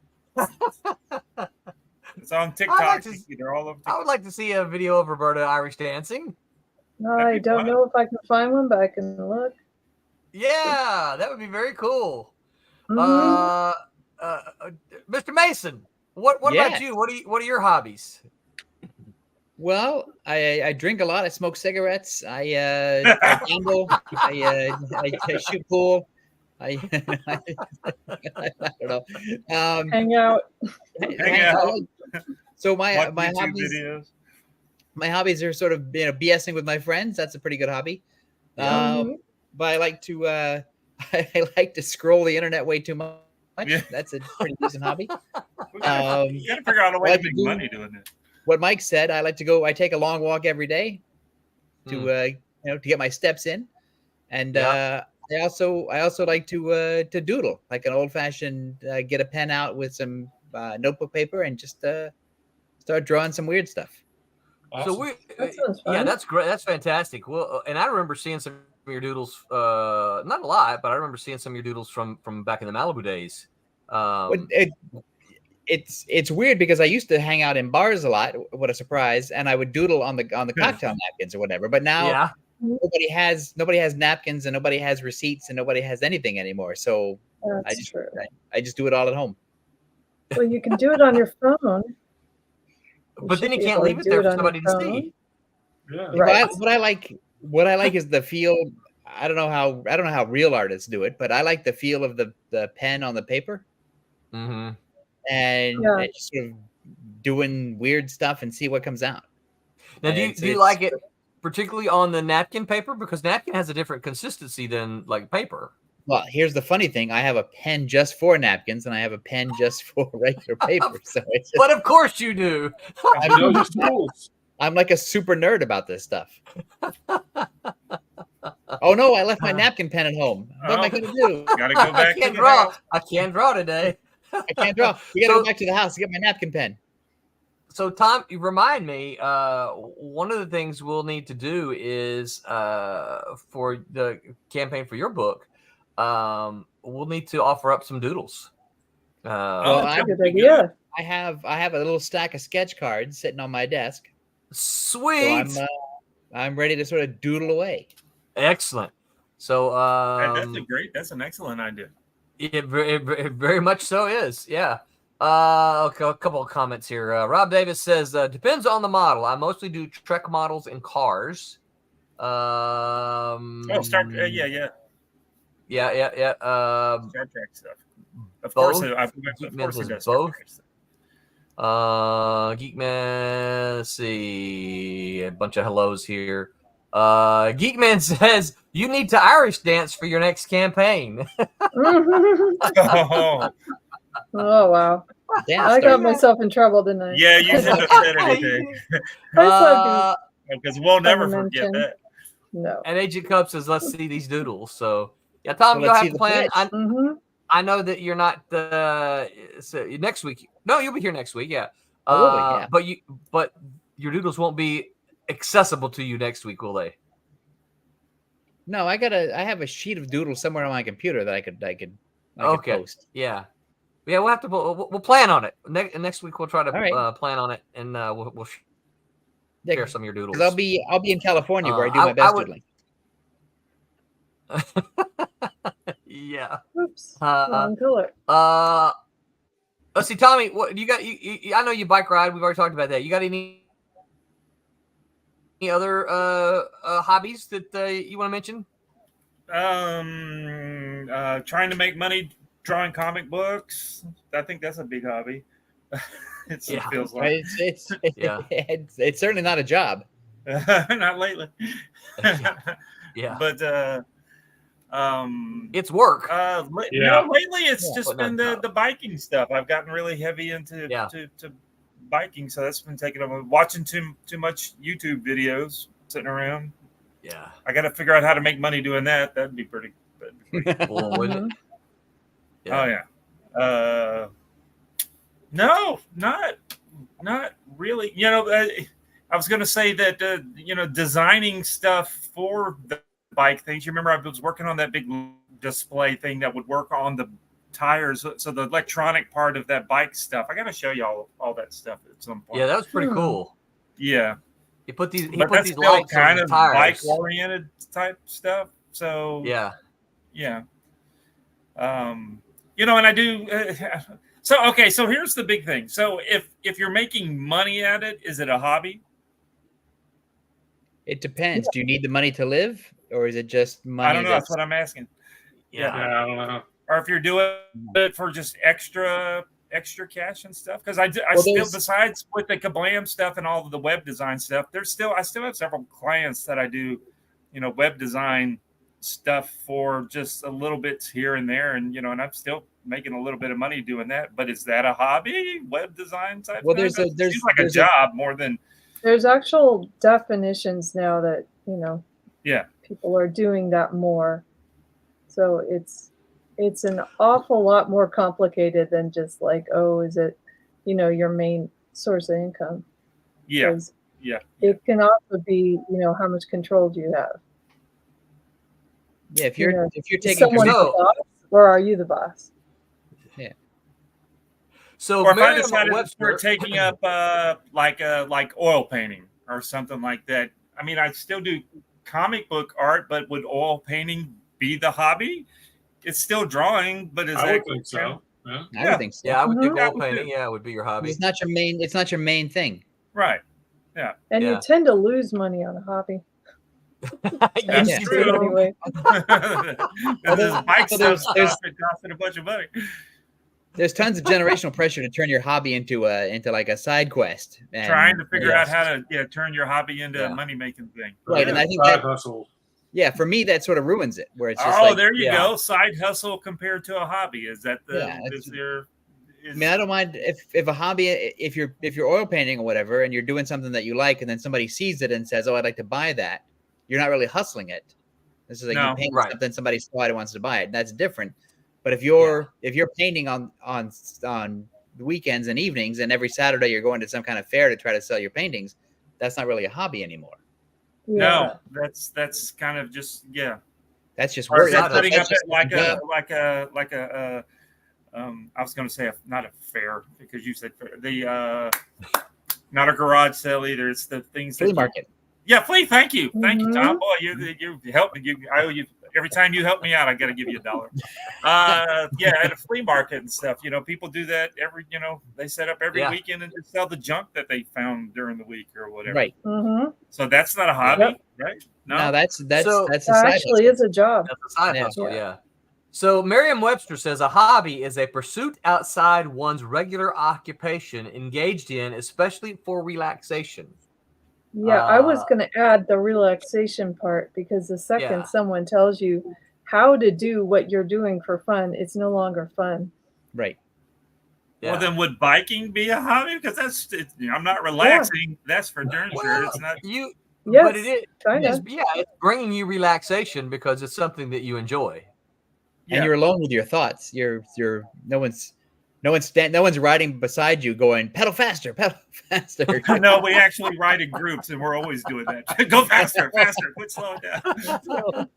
F: It's on TikTok. They're all over TikTok.
E: I would like to see a video of Roberta Irish dancing.
D: I don't know if I can find one, but I can look.
E: Yeah, that would be very cool. Mr. Mason, what about you? What are your hobbies?
G: Well, I drink a lot. I smoke cigarettes. I gamble. I shoot pool. I don't know.
D: Hang out.
G: So my hobbies are sort of BSing with my friends. That's a pretty good hobby. But I like to I like to scroll the internet way too much.
F: Yeah.
G: That's a pretty decent hobby.
F: You got to figure out a way
G: I like
F: to make
G: to do-
F: money doing it.
G: What Mike said, I like to go. I take a long walk every day to to get my steps in, and I also like to doodle, like an old fashioned. Get a pen out with some notebook paper and just start drawing some weird stuff.
H: Awesome.
E: So
D: That sounds fun.
E: yeah, that's great. That's fantastic. Well, and I remember seeing some of your doodles. Not a lot, but I remember seeing some of your doodles from back in the Malibu days.
G: It's weird because I used to hang out in bars a lot. What a surprise! And I would doodle on the cocktail napkins or whatever. But now nobody has napkins and nobody has receipts and nobody has anything anymore. So
D: That's true.
G: I just do it all at home.
D: Well, you can do it on your phone.
E: But then you can't leave it there for somebody to see.
H: Yeah.
D: Right.
G: What I like is the feel. I don't know how real artists do it, but I like the feel of the pen on the paper.
E: Mm-hmm.
G: And just sort of doing weird stuff and see what comes out.
E: Now, do you like it particularly on the napkin paper? Because napkin has a different consistency than like paper.
G: Well, here's the funny thing. I have a pen just for napkins and I have a pen just for regular paper. So it's just,
E: But of course you do.
G: I'm like a super nerd about this stuff. Oh no, I left my napkin pen at home. What am I going to do?
F: Gotta go back.
E: I can't draw. I can't draw today.
G: I can't draw. We got to go back to the house to get my napkin pen.
E: So, Tom, you remind me, one of the things we'll need to do is for the campaign for your book, we'll need to offer up some doodles.
D: That's a good idea.
G: I have a little stack of sketch cards sitting on my desk.
E: Sweet.
G: So I'm ready to sort of doodle away.
E: Excellent. So
F: that's an excellent idea.
E: It very much so is. Yeah. A couple of comments here. Rob Davis says, depends on the model. I mostly do Trek models and cars.
F: Yeah.
E: Yeah.
F: Star Trek stuff. Of course,
E: Geekman
F: it does.
E: Both. Geekman, let's see. A bunch of hellos here. Geekman says, you need to Irish dance for your next campaign.
D: Oh wow. I got myself in trouble, didn't I?
F: Yeah, you shouldn't have said anything. Because we'll never forget that.
D: No.
E: And Agent Cub says, let's see these doodles. So, yeah, Tom, you'll have to plan. I know that you're not so next week. No, you'll be here next week. Yeah.
G: Yeah.
E: But your doodles won't be accessible to you next week, will they?
G: No, I have a sheet of doodles somewhere on my computer that I could post.
E: Yeah. Yeah, we'll have to. We'll plan on it next week. We'll try to plan on it, and we'll share some of your doodles.
G: Because I'll be in California where I do my best doodling.
E: Yeah.
D: Oops. Wrong color.
E: Let's see, Tommy. What you got? I know you bike ride. We've already talked about that. You got any other hobbies that you want to mention?
F: Trying to make money drawing comic books. I think that's a big hobby. It feels like
G: it's certainly not a job.
F: Not lately.
E: Yeah.
F: But
E: it's work.
F: Lately it's just been the biking stuff. I've gotten really heavy into to biking, so that's been taking over. Watching too much YouTube videos, sitting around.
E: Yeah.
F: I got to figure out how to make money doing that. That'd be pretty
E: cool, wouldn't it?
F: Yeah. Oh yeah. No, not really. I was going to say that designing stuff for the bike things. You remember I was working on that big display thing that would work on the tires. So the electronic part of that bike stuff. I got to show you all that stuff at some point.
E: Yeah, that was pretty cool.
F: Yeah.
E: He put these
F: lights
E: kind
F: on
E: of tires.
F: Bike oriented type stuff. So
E: yeah.
F: And I do. So here's the big thing. So if you're making money at it, is it a hobby?
G: It depends. Do you need the money to live, or is it just money?
F: I don't know. That's what I'm asking.
H: Yeah, I don't know.
F: Or if you're doing it for just extra cash and stuff, because I still, besides with the Kablam stuff and all of the web design stuff, I still have several clients that I do web design stuff for just a little bits here and there, and and I'm still making a little bit of money doing that. But is that a hobby, web design type?
G: Well,
F: thing?
G: there's
F: Seems like a job more than.
D: There's actual definitions now that
F: Yeah.
D: people are doing that more. So it's an awful lot more complicated than just like, oh, is it your main source of income?
F: Yeah.
D: 'Cause
F: Yeah.
D: it can also be how much control do you have?
G: Yeah, if you're taking
D: someone the
G: commission-
D: boss, or are you the boss?
G: yeah.
E: So
F: Or if I
E: Merriam
F: decided to
E: Webster,
F: start taking up like oil painting or something like that, I mean, I still do comic book art, but would oil painting be the hobby? It's still drawing, but is
H: I
F: that
H: would think so. Yeah.
G: I would think so.
E: yeah, I would think
D: Mhm.
E: oil painting, would be your hobby.
G: It's not your main thing.
F: right?
D: And you
E: Yeah.
D: tend to lose money on a hobby.
F: That's
G: Yeah.
F: true.
D: Anyway.
F: This bike
G: so
F: stuff
G: there's-
F: it costed a bunch of money.
G: There's tons of generational pressure to turn your hobby into like a side quest. And,
F: Trying to figure out
G: yes.
F: how to turn your hobby into
E: Yeah.
F: a money making thing.
G: Right, and I think
H: side
G: that
H: hustle.
G: for me that sort of ruins it. Where it's just
F: Oh,
G: like,
F: there you
E: yeah.
F: go. Side hustle compared to a hobby. Is that the?
G: Yeah,
F: is there? Is,
G: I mean, I don't mind if a hobby, if you're oil painting or whatever, and you're doing something that you like, and then somebody sees it and says, "Oh, I'd like to buy that." You're not really hustling it. This is like
F: No,
G: you paint
E: right.
G: something, somebody saw it and wants to buy it. That's different. But if you're painting on the weekends and evenings, and every Saturday you're going to some kind of fair to try to sell your paintings, that's not really a hobby anymore.
F: no, that's kind of just
G: That's just
F: Or
G: work.
F: is that
G: That's
F: putting up
G: just
F: at like
G: job.
F: a I was going to say not a fair because you said fair. The not a garage sale either. It's the things
G: Flea
F: that
G: market.
F: flea. Thank you,
D: Mhm.
F: Tom. Boy, you helped me. I owe you every time you help me out. I got to give you $1. At a flea market and stuff. People do that every. They set up every
E: Yeah.
F: weekend and just sell the junk that they found during the week or whatever.
G: Right.
D: Mm-hmm.
F: So that's not a hobby,
D: Yep.
F: right?
G: No, that's
E: So-
G: a
D: That
G: side
D: actually is a job.
E: That's a side
G: Yeah.
E: hustle,
D: Yeah.
E: yeah. So Merriam-Webster says a hobby is a pursuit outside one's regular occupation engaged in, especially for relaxation.
D: Yeah, I was going to add the relaxation part because the second
E: Yeah.
D: someone tells you how to do what you're doing for fun, it's no longer fun.
G: Right.
E: Yeah.
F: Well, then would biking be a hobby? Because I'm not relaxing. That's for darn sure.
E: Well,
F: It's not.
E: you,
D: Yes,
E: but it
D: kind
E: is,
D: of.
E: it's bringing you relaxation because it's something that you enjoy.
G: And you're alone with your thoughts. You're no one's riding beside you going pedal faster.
F: No, we actually ride in groups, and we're always doing that. Go faster, faster. Quit slowing down.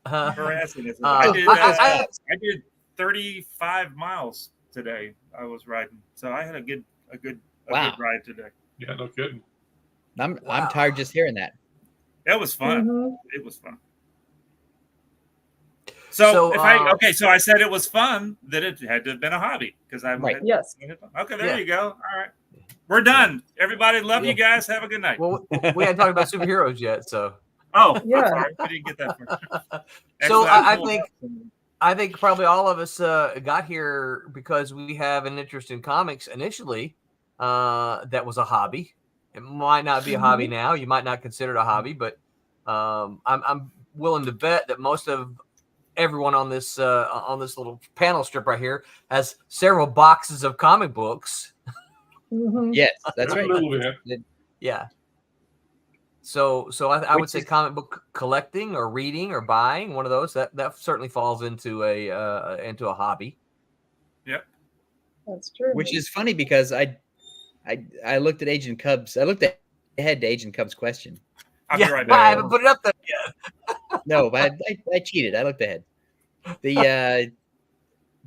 F: Harassing us. I did 35 miles today. I was riding, so I had a good
G: Wow.
F: ride today.
H: Yeah, no kidding.
G: I'm
E: Wow.
G: tired just hearing that.
F: That was fun.
D: Mhm.
F: It was fun. So,
E: So,
F: so I said it was fun that it had to have been a hobby because I
G: Right.
D: Yes.
F: Okay, there
E: Yeah.
F: you go. All right, we're done. Everybody, love you guys. Have a good night.
E: Well, we hadn't talked about superheroes yet, so.
F: Oh,
D: Yeah.
F: I'm sorry, we didn't get that far.
E: So
F: Excellent.
E: I think probably all of us got here because we have an interest in comics initially. That was a hobby. It might not be a hobby now. You might not consider it a hobby, but I'm willing to bet that most of everyone on this little panel strip right here has several boxes of comic books.
D: Mhm.
G: Yes, that's
H: A
G: right.
H: little bit.
E: Yeah. So I would
G: Which
E: say
G: is-
E: comic book collecting or reading or buying, one of those that certainly falls into a hobby.
F: Yep.
D: That's true.
G: Which is funny because I looked at Agent Cubs. I looked ahead to Agent Cubs' question.
F: I'll be right
E: I
F: back.
E: haven't put it up there yet.
G: No, but I cheated. I looked ahead.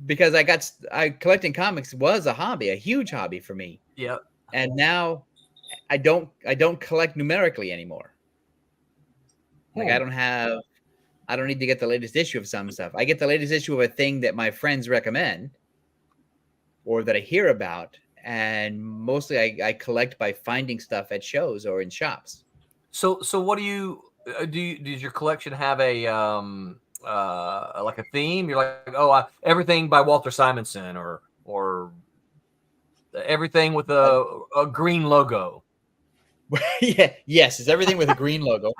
G: Because collecting comics was a hobby, a huge hobby for me.
E: Yep.
G: And now I don't collect numerically anymore. Like I don't need to get the latest issue of some stuff. I get the latest issue of a thing that my friends recommend or that I hear about, and mostly I collect by finding stuff at shows or in shops.
E: So what do you does your collection have a like a theme? You're like, everything by Walter Simonson or everything with a green logo.
G: Yeah, yes, it's everything with a green logo.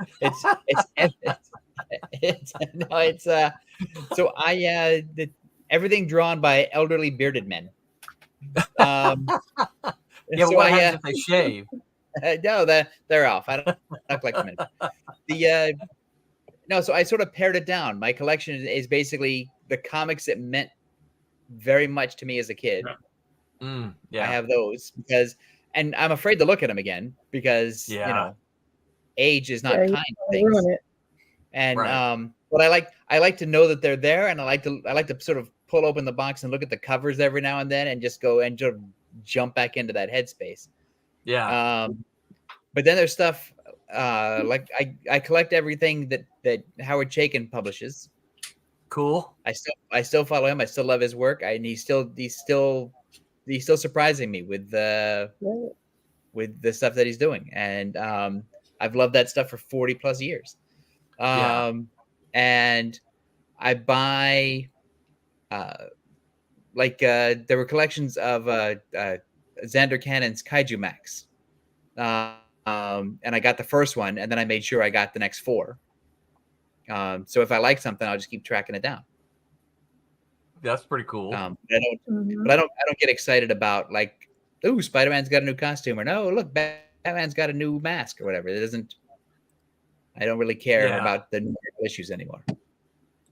G: So everything drawn by elderly bearded men.
E: Yeah, but
G: So
E: what happens if they shave?
G: no, they're off. I don't collect them anymore. No, so I sort of pared it down. My collection is basically the comics that meant very much to me as a kid.
E: Yeah.
G: I have those and I'm afraid to look at them again because age is not kind to things.
D: Ruin it.
G: And
E: Right.
G: but I like to know that they're there, and I like to sort of pull open the box and look at the covers every now and then, and just go and sort of jump back into that headspace.
E: Yeah.
G: But then there's stuff like I collect everything that Howard Chaykin publishes.
E: Cool.
G: I still follow him. I still love his work. And he's still surprising me with the stuff that he's doing. And I've loved that stuff for 40 plus years. And I buy there were collections of Xander Cannon's Kaiju Max. And I got the first one, and then I made sure I got the next 4. So if I like something, I'll just keep tracking it down.
E: That's pretty cool.
G: But I don't get excited about like, ooh, Spider-Man's got a new costume, or no, look, Batman's got a new mask, or whatever. I don't really care about the new issues anymore.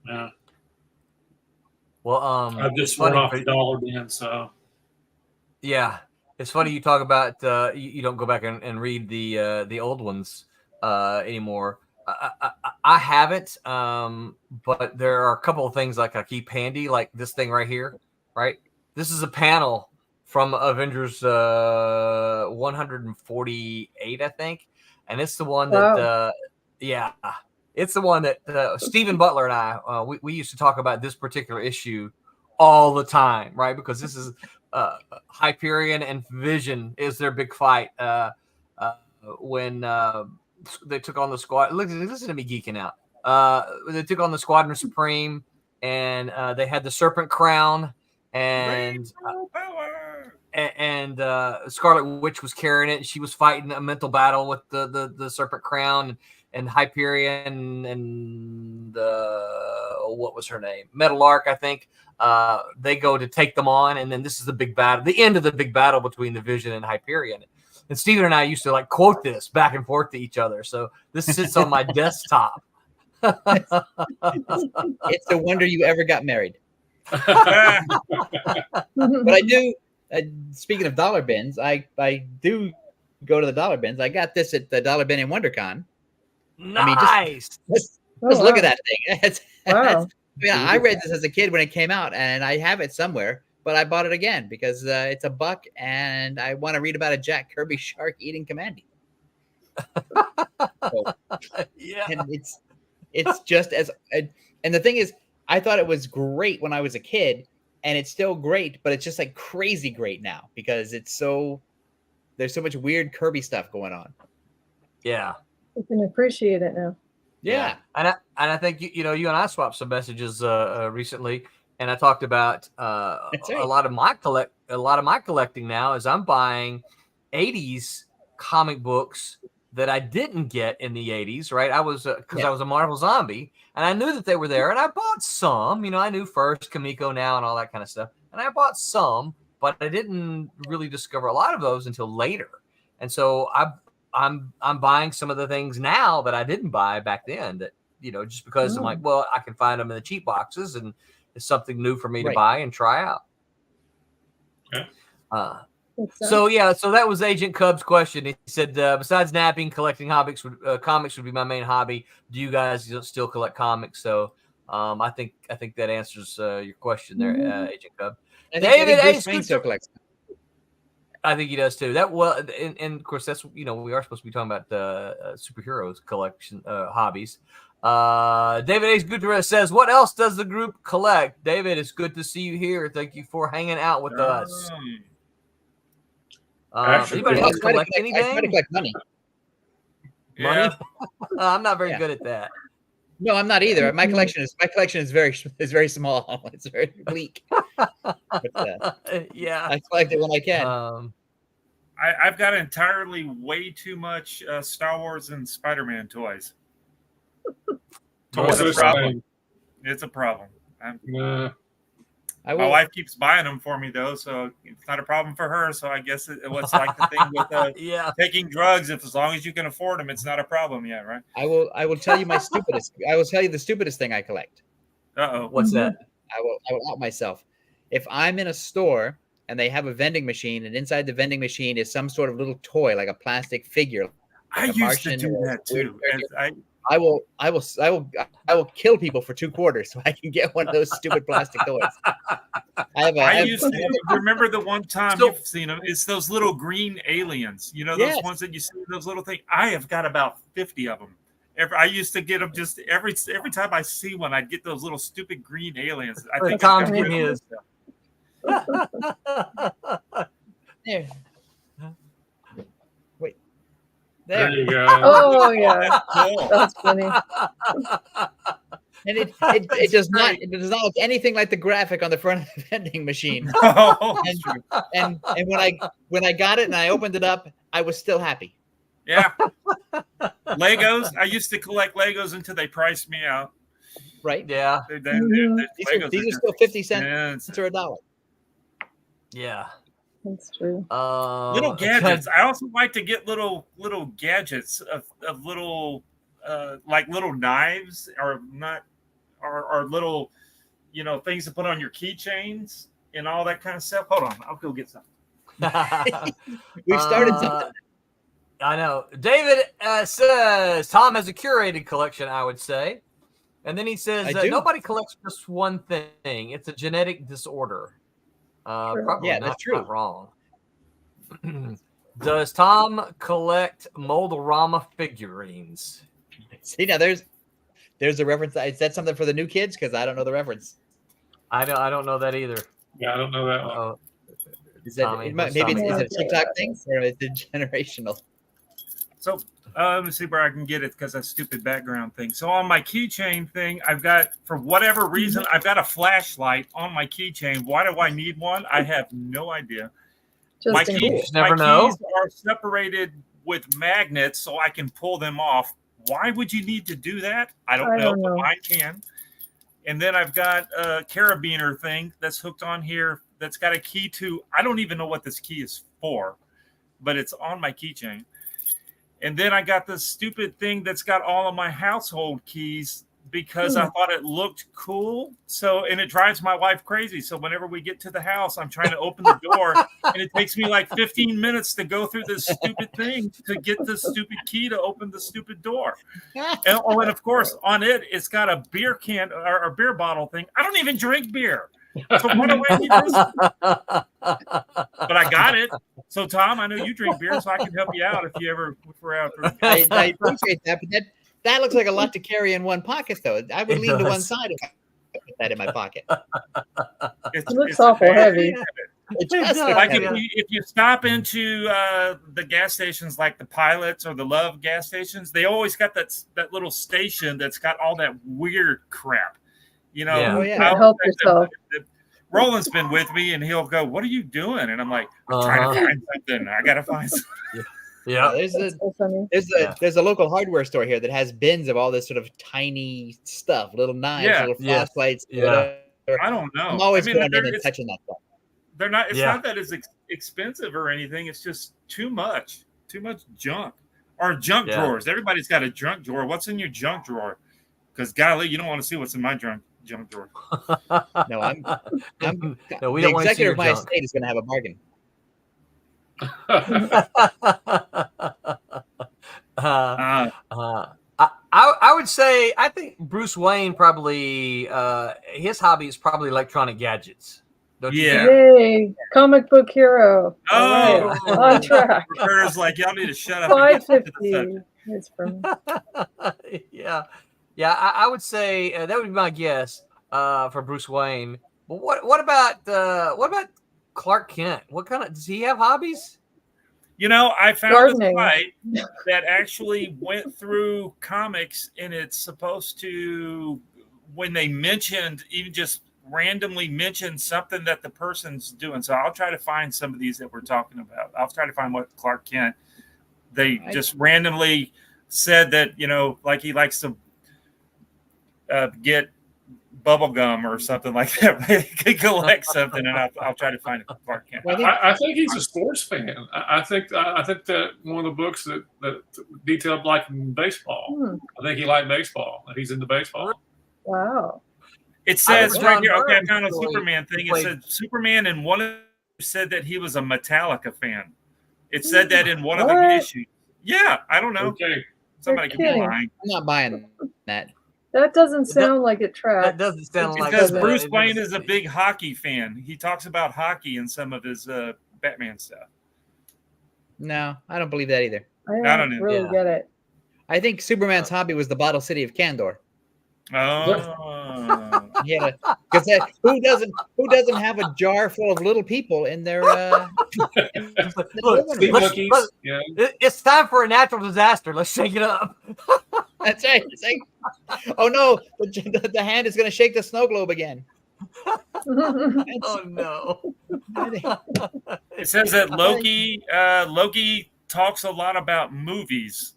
H: Yeah.
E: Well,
H: I've just went off the dollar bin, so.
E: Yeah, it's funny you talk about you don't go back and read the old ones anymore. I haven't, but there are a couple of things like I keep handy, like this thing right here, right? This is a panel from Avengers 148, I think, and it's the one that it's the one that Stephen Butler and I we used to talk about this particular issue all the time, right? Because this is Hyperion and Vision is their big fight when they took on the squad. Listen to me geeking out. They took on the Squadron Supreme, and they had the Serpent Crown, and Scarlet Witch was carrying it. She was fighting a mental battle with the Serpent Crown and Hyperion and what was her name? Metal Arc, I think. They go to take them on, and then this is the big battle, the end of the big battle between the Vision and Hyperion. And Steven and I used to like quote this back and forth to each other. So this sits on my desktop.
G: It's a wonder you ever got married. But I do. Speaking of dollar bins, I do go to the dollar bins. I got this at the dollar bin in WonderCon.
E: Nice.
G: I mean, just look at that thing. I read this as a kid when it came out, and I have it somewhere. But I bought it again because it's $1, and I want to read about a Jack Kirby shark eating Commandy. And it's just as, and the thing is, I thought it was great when I was a kid, and it's still great, but it's just like crazy great now because there's so much weird Kirby stuff going on.
E: Yeah,
D: you can appreciate it now.
E: Yeah. And I think you and I swapped some messages recently. And I talked about a lot of my collecting now is I'm buying 80s comic books that I didn't get in the 80s, right? I was because I was a Marvel zombie, and I knew that they were there, and I bought some. I knew First, Kamiko Now, and all that kind of stuff, and I bought some, but I didn't really discover a lot of those until later. And so I'm buying some of the things now that I didn't buy back then. That just because I'm like, well, I can find them in the cheap boxes and. It's something new for me to buy and try out.
H: Okay.
E: So that was Agent Cub's question. He said, besides napping, collecting comics would be my main hobby. Do you guys still collect comics? So I think that answers your question there, Agent Cub.
G: David A. still collects.
E: I think he does too. And of course that's we are supposed to be talking about superheroes collection hobbies. David A. Gutierrez says, what else does the group collect? David, it's good to see you here. Thank you for hanging out with us. Anybody else collect anything?
G: I try to collect money.
E: Money? I'm not very good at that.
G: No, I'm not either. My collection is very small. It's very bleak. But, I collect it when I can.
F: I've got entirely way too much Star Wars and Spider-Man toys.
H: Toys
F: It's a
H: are
F: problem.
H: same.
F: It's a problem.
H: Nah.
F: My wife keeps buying them for me though, so it's not a problem for her. So I guess it's like the thing with
B: Yeah.
F: taking drugs. If as long as you can afford them, it's not a problem yet, right?
G: I will tell you my stupidest. I will tell you the stupidest thing I collect.
F: Uh-oh.
B: What's that?
G: I will out myself. If I'm in a store and they have a vending machine, and inside the vending machine is some sort of little toy, like a plastic figure,
F: I
G: like a
F: used to
G: Martian
F: do
G: or a
F: that
G: weird
F: too.
G: figure, I will kill people for $2 so I can get one of those stupid plastic toys.
F: I used to remember the one time
B: So-
F: you've seen them. It's those little green aliens. You know those
G: Yes.
F: ones that you see, those little things. I have got about 50 of them. I used to get them just every time I see one, I'd get those little stupid green aliens. I think
B: Tom's
F: I've got
B: getting
F: rid of
B: his.
G: There. Wait.
H: There
G: There.
H: you go.
D: Oh yeah,
F: Cool.
D: that's funny.
G: And it does not look anything like the graphic on the front of the vending machine.
F: Oh,
G: And when I got it and I opened it up, I was still happy.
F: yeah. Legos. I used to collect Legos until they priced me out.
G: Right?
B: Yeah.
G: These are still 50 cents
F: Yes.
G: or $1.
B: Yeah.
D: That's true.
F: Little gadgets. I also like to get little gadgets of little like little knives or not or little things to put on your keychains and all that kind of stuff. Hold on, I'll go get some.
G: We've started something.
B: I know. David says Tom has a curated collection, I would say. And then he says
G: I do.
B: nobody collects just one thing. It's a genetic disorder. Probably
G: Yeah,
B: not,
G: that's true.
B: not wrong. Does Tom collect Mold-A-Rama figurines?
G: See, now there's a reference. Is that something for the new kids? Because I don't know the reference.
B: I don't know that either.
H: Yeah, I don't know that one.
B: Oh,
G: Is that
B: Tommy,
G: maybe
B: Tommy.
G: is it a TikTok thing or is it generational?
F: So let me see where I can get it because that stupid background thing. So on my keychain thing, I've got, for whatever reason, I've got a flashlight on my keychain. Why do I need one? I have no idea.
D: Just
F: My
D: in
F: keys,
D: case.
B: Never
F: my
B: know.
F: keys are separated with magnets so I can pull them off. Why would you need to do that? I don't know, but mine can. And then I've got a carabiner thing that's hooked on here that's got a key to, I don't even know what this key is for, but it's on my keychain. And then I got this stupid thing that's got all of my household keys because I thought it looked cool. So, and it drives my wife crazy. So whenever we get to the house, I'm trying to open the door and it takes me like 15 minutes to go through this stupid thing to get this stupid key to open the stupid door. And of course on it, it's got a beer can or a beer bottle thing. I don't even drink beer. So what do I need this? But I got it. So Tom, I know you drink beer, so I can help you out if we're out.
G: I appreciate that, but that looks like a lot to carry in one pocket, though. I would lean to one side if I put that in my pocket.
D: It looks awful heavy.
G: It does look
F: Like
G: heavy.
F: if you stop into the gas stations, like the Pilots or the Love gas stations, they always got that little station that's got all that weird crap. You know,
B: Yeah.
G: Oh, yeah.
D: Help yourself.
F: Roland's been with me, and he'll go, "What are you doing?" And I'm like, "I'm trying to find something. I gotta find something."
B: Yeah.
G: There's
D: That's so funny.
G: there's a local hardware store here that has bins of all this sort of tiny stuff, little knives,
F: Yeah.
G: little
B: Yes.
G: flashlights.
B: Yeah.
G: Whatever.
F: I don't know.
G: I'm always
F: I mean,
G: going in and touching that stuff.
F: they're not. It's
B: Yeah.
F: not that it's expensive or anything. It's just too much junk or junk
B: Yeah.
F: drawers. Everybody's got a junk drawer. What's in your junk drawer? Because golly, you don't want to see what's in my junk drawer.
G: No, I'm
B: No, we
G: the
B: don't want to see
G: executor
B: your
G: of my
B: junk.
G: estate is going to have a bargain.
B: I would say I think Bruce Wayne probably his hobby is probably electronic gadgets. Don't you
F: Yeah.
B: think?
D: Yay! Comic book hero. All right,
F: Oh.
D: on track.
F: Roberta's like, y'all need to shut up. And get to the
D: 550.
F: subject.
D: It's from
B: Yeah. I would say that would be my guess for Bruce Wayne. But what about Clark Kent? What kind of does he have hobbies?
F: You know, I found
D: Gardening.
F: a site that actually went through comics, and it's supposed to, when they mentioned even just randomly mention something that the person's doing. So I'll try to find some of these that we're talking about. I'll try to find what Clark Kent. They just randomly said that, like he likes to get bubble gum or something like that. He could collect something, and I'll try to find it. Clark Kent.
H: I think he's a sports fan. I think that one of the books that detailed like baseball. I think he liked baseball. He's into baseball.
D: Wow.
F: It says right here. Okay, I found a Superman thing. It said Superman, and one of them said that he was a Metallica fan. It said that in one of the issues. Yeah, I don't know.
H: Okay,
F: somebody could be lying.
G: I'm not buying that.
D: That doesn't sound like it tracks.
B: That doesn't sound like.
F: Because Bruce Wayne is a big hockey fan. He talks about hockey in some of his Batman stuff.
G: No, I don't believe that either.
D: I don't really get it.
G: I think Superman's hobby was the bottle city of Kandor.
F: Oh,
G: yeah. Because who doesn't have a jar full of little people in their?
B: It's time for a natural disaster. Let's shake it up.
G: That's right. It's like, oh no, the hand is going to shake the snow globe again.
B: Oh no!
F: It says that Loki talks a lot about movies.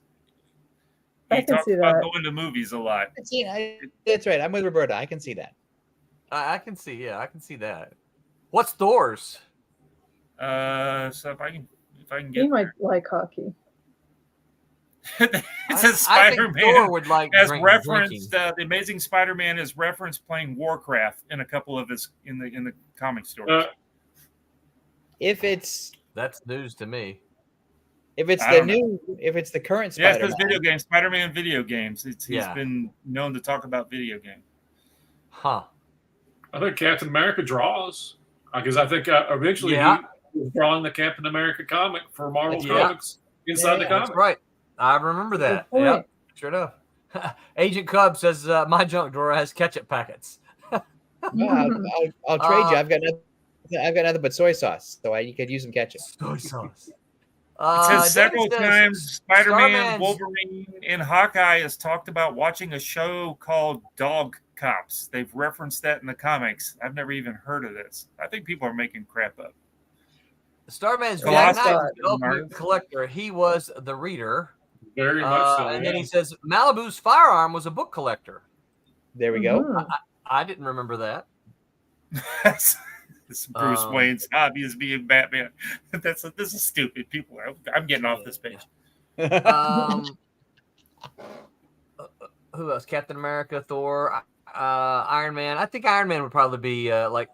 F: He talks about going to movies a lot.
G: That's right. I'm with Roberta. I can see that.
B: I can see. Yeah, I can see that. What's Thor's?
F: So if I can get.
D: He might like hockey.
F: It says Spider-Man
B: would like
F: has referenced the Amazing Spider-Man is referenced playing Warcraft in a couple of his in the comic stories.
G: That's
B: news to me.
G: If it's the current Spider-Man.
F: Yeah, it's video games, Spider-Man video games. He's been known to talk about video games.
B: Huh.
H: I think Captain America draws because I think eventually he was drawing the Captain America comic for Marvel Comics inside the comic.
B: That's right. I remember that. Yeah, sure enough. Agent Cub says my junk drawer has ketchup packets.
G: I'll trade you. I've got nothing but soy sauce, so you could use some ketchup.
B: Soy sauce.
F: It says several times Spider-Man, Wolverine, and Hawkeye has talked about watching a show called Dog Cops. They've referenced that in the comics. I've never even heard of this. I think people are making crap up.
B: Starman's Jack Knight was the ultimate collector. He was the reader.
H: Very much so.
B: And then he says Malibu's firearm was a book collector.
G: There we go.
B: I didn't remember that.
F: This Bruce Wayne's hobby is being Batman. This is stupid. People, I'm getting off this page.
B: Who else? Captain America, Thor, Iron Man. I think Iron Man would probably be like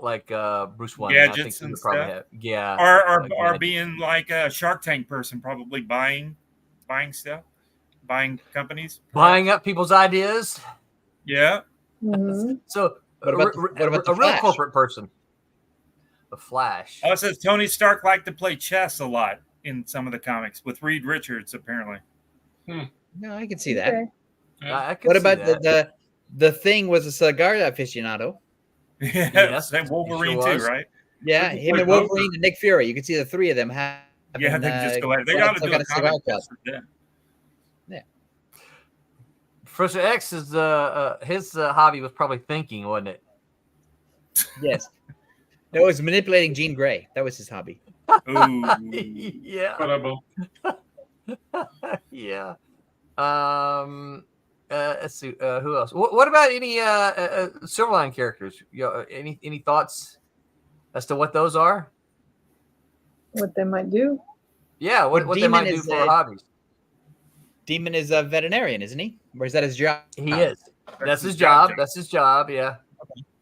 B: Bruce Wayne.
F: Gadgets and stuff. Or being like a Shark Tank person, probably buying stuff, buying companies,
B: buying up people's ideas.
F: Yeah.
D: Mm-hmm.
B: So
G: what about
B: a real corporate person? The Flash.
F: Oh, it says Tony Stark liked to play chess a lot in some of the comics with Reed Richards, apparently.
G: No, I can see that.
D: Okay.
G: What about the Thing was a cigar aficionado?
F: Yes, and Wolverine too, right?
G: Yeah, him and Wolverine and Nick Fury. You can see the three of them have.
F: Yeah, they just go ahead. They got to do a comic for them.
G: Yeah.
B: Professor X is his hobby was probably thinking, wasn't it?
G: Yes. No, it was manipulating Jean Grey. That was his hobby.
F: Ooh.
B: Yeah. Yeah. Let's see. Who else? What about any Silverline characters? Any thoughts as to what those are?
D: What they might do?
B: Yeah, what they might do for hobbies.
G: Demon is a veterinarian, isn't he? Or is that his job?
B: He is. That's his job. That's his job. Yeah.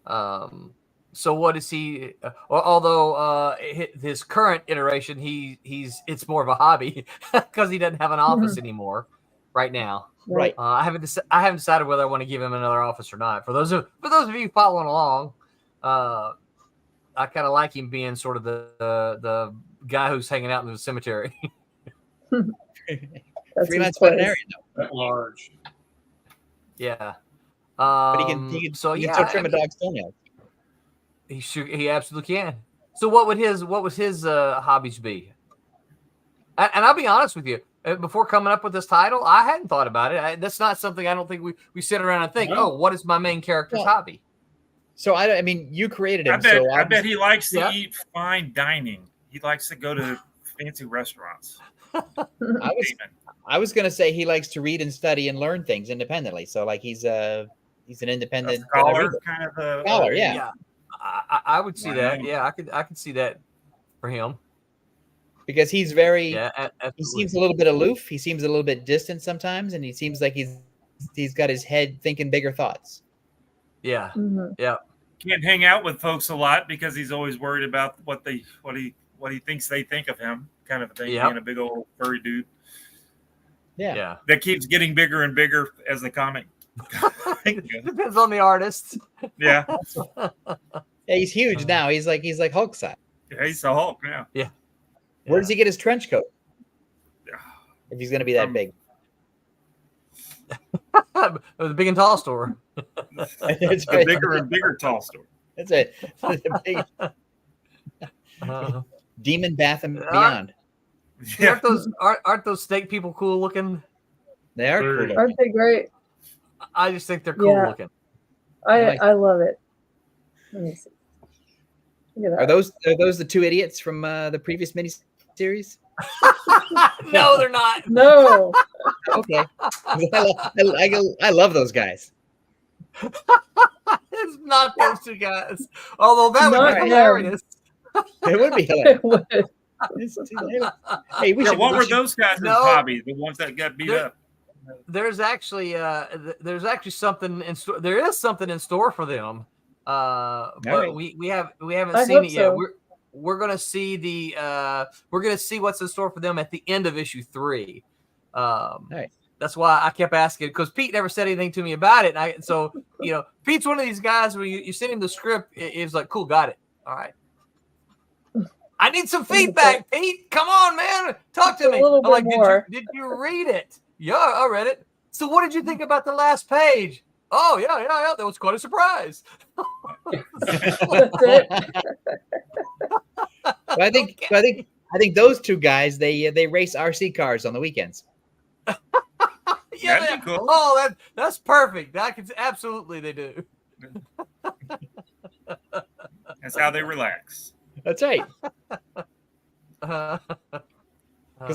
B: Okay. So what is he? Although his current iteration, it's more of a hobby because he doesn't have an office anymore right now.
G: Right.
B: I haven't decided whether I want to give him another office or not. For those of you following along, I kind of like him being sort of the guy who's hanging out in the cemetery.
G: Freelance veterinarian though.
H: At large.
B: Yeah.
G: But he can still trim a dog's toenails.
B: He absolutely can. So what would his hobbies be? And I'll be honest with you. Before coming up with this title, I hadn't thought about it. That's not something I don't think we sit around and think, what is my main character's hobby?
G: So I mean, you created him.
F: I bet he likes to eat fine dining. He likes to go to fancy restaurants.
G: I was going to say he likes to read and study and learn things independently. So like he's an independent
F: scholar, kind of a
G: scholar. Yeah.
E: I would see that. Yeah, I could see that for him.
G: Because he's very,
E: he
G: seems a little bit aloof. He seems a little bit distant sometimes, and he seems like he's got his head thinking bigger thoughts.
E: Yeah,
D: Mm-hmm.
E: yeah.
F: Can't hang out with folks a lot because he's always worried about what he thinks they think of him, kind of a thing. Being a big old furry dude.
G: Yeah.
F: That keeps getting bigger and bigger as the comic.
E: Depends on the artist.
F: Yeah.
G: Yeah, he's huge now. He's like Hulk size.
F: Yeah, he's a Hulk now.
E: Yeah.
G: Where does he get his trench coat? If he's going to be that big.
E: The big and tall store.
G: That's
F: a bigger and bigger tall store.
G: That's it. Demon Bath and Beyond.
E: Yeah. Aren't those steak people cool looking?
G: They are cool looking.
D: Aren't they great?
E: I just think they're cool looking.
D: I love it. Let me see. Look at
G: Are
D: that.
G: those the two idiots from the previous miniseries?
E: No, they're not.
D: No.
G: Okay. I love those guys.
E: It's not those two guys. Although that would be hilarious.
G: It would be hilarious. Hey,
F: what were those guys' hobbies? The ones that got beat up.
E: There's actually something in store. There is something in store for them. But we haven't seen it yet. We're gonna see what's in store for them at the end of issue 3. That's why I kept asking, because Pete never said anything to me about it. And so Pete's one of these guys where you send him the script, it's like, cool, got it. All right. I need some feedback, Pete. Come on, man. Talk to me. I'm like, did you read it? Yeah, I read it. So what did you think about the last page? Oh, yeah. That was quite a surprise.
D: That's it.
G: I think those two guys, they race RC cars on the weekends.
E: Yeah,
F: that'd be cool.
E: Oh, that's perfect. Absolutely they do.
F: That's how they relax.
G: That's right. Because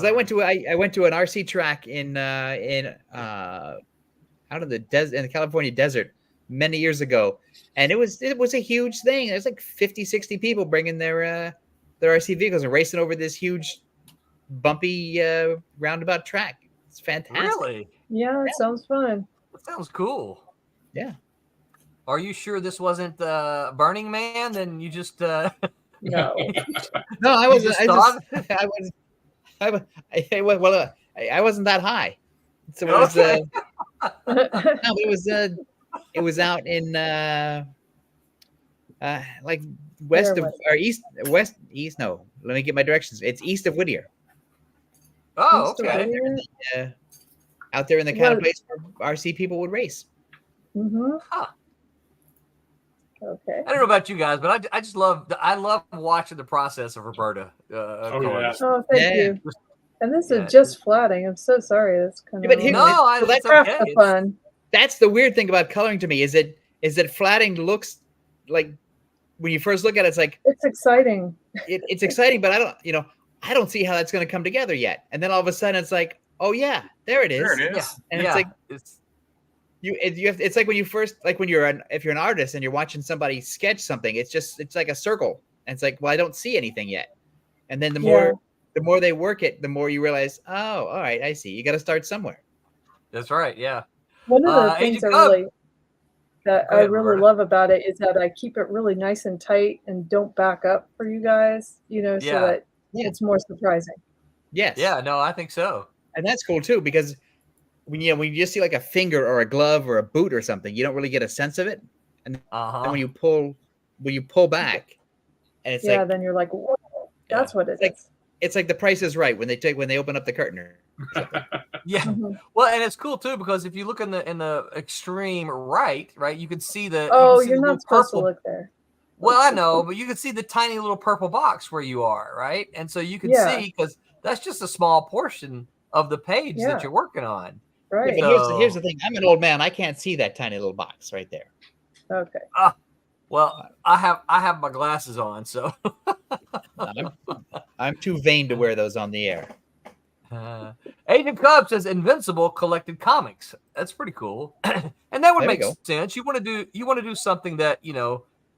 G: I went to an RC track out of the desert, in the California desert many years ago, and it was a huge thing. There's like 50, 60 people bringing their RC vehicles and racing over this huge bumpy roundabout track. It's fantastic.
E: Really?
D: Yeah, it sounds fun.
E: That sounds cool.
G: Yeah.
E: Are you sure this wasn't Burning Man? Then you just
D: No.
G: No, I wasn't. I wasn't that high. So it was. It was out in like west of or east. No, let me get my directions. It's east of Whittier.
E: Oh, okay.
G: Out there in the kind of place where RC people would race.
D: Mm-hmm.
E: Huh.
D: Okay.
E: I don't know about you guys, but I just love watching the process of Roberta.
D: Oh, thank you. And this is just flatting. I'm so sorry. That's kind of
G: that's
D: half the fun.
G: That's the weird thing about coloring to me is that flatting looks like when you first look at it, it's like
D: it's exciting.
G: It's exciting, but I don't see how that's going to come together yet. And then all of a sudden, it's like, oh yeah, there it is.
F: There it is.
G: Yeah. And it's like it's like when you first if you're an artist and you're watching somebody sketch something, it's like a circle, and it's like, well, I don't see anything yet. And then the more they work it, the more you realize, oh, all right, I see. You got to start somewhere.
E: That's right. Yeah.
D: One of the things I really love about it is that I keep it really nice and tight and don't back up for you guys, so that it's more surprising.
G: Yes.
E: Yeah, no, I think so.
G: And that's cool too, because when you just see like a finger or a glove or a boot or something, you don't really get a sense of it. And then when you pull back, and it's like,
D: then you're like, whoa, that's what it is.
G: It's like The Price is Right when they open up the curtain.
E: Yeah.
D: Mm-hmm.
E: Well, and it's cool too because if you look in the extreme right, you can see the.
D: Oh, you're not supposed to look there.
E: Well, I know, but you can see the tiny little purple box where you are, right? And so you can see, because that's just a small portion of the page that you're working on.
D: Right.
G: Yeah, but here's the thing. I'm an old man. I can't see that tiny little box right there.
D: Okay.
E: Well, I have my glasses on, so
G: I'm too vain to wear those on the air.
E: Agent Cub says Invincible collected comics. That's pretty cool, and that would
G: There we
E: make
G: go.
E: sense. You want to do something that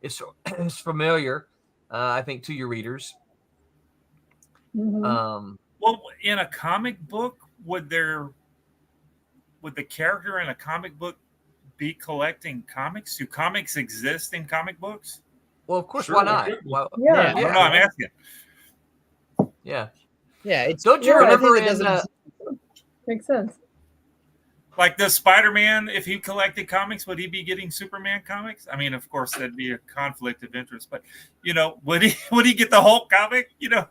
E: is is familiar, I think, to your readers.
D: Mhm.
F: Well, in a comic book, would the character in a comic book be collecting comics? Do comics exist in comic books?
E: Well, of course,
H: Sure,
E: why
H: why
E: not?
H: couldn't you?
E: Well,
D: Yeah.
F: I don't know. I'm asking.
E: yeah.
G: Yeah, it's
E: Don't you
D: Yeah, I
E: remember
G: think it
E: in?
G: doesn't-
D: Makes sense.
F: Like the Spider-Man, if he collected comics, would he be getting Superman comics? I mean, of course, that'd be a conflict of interest. But would he get the Hulk comic? No,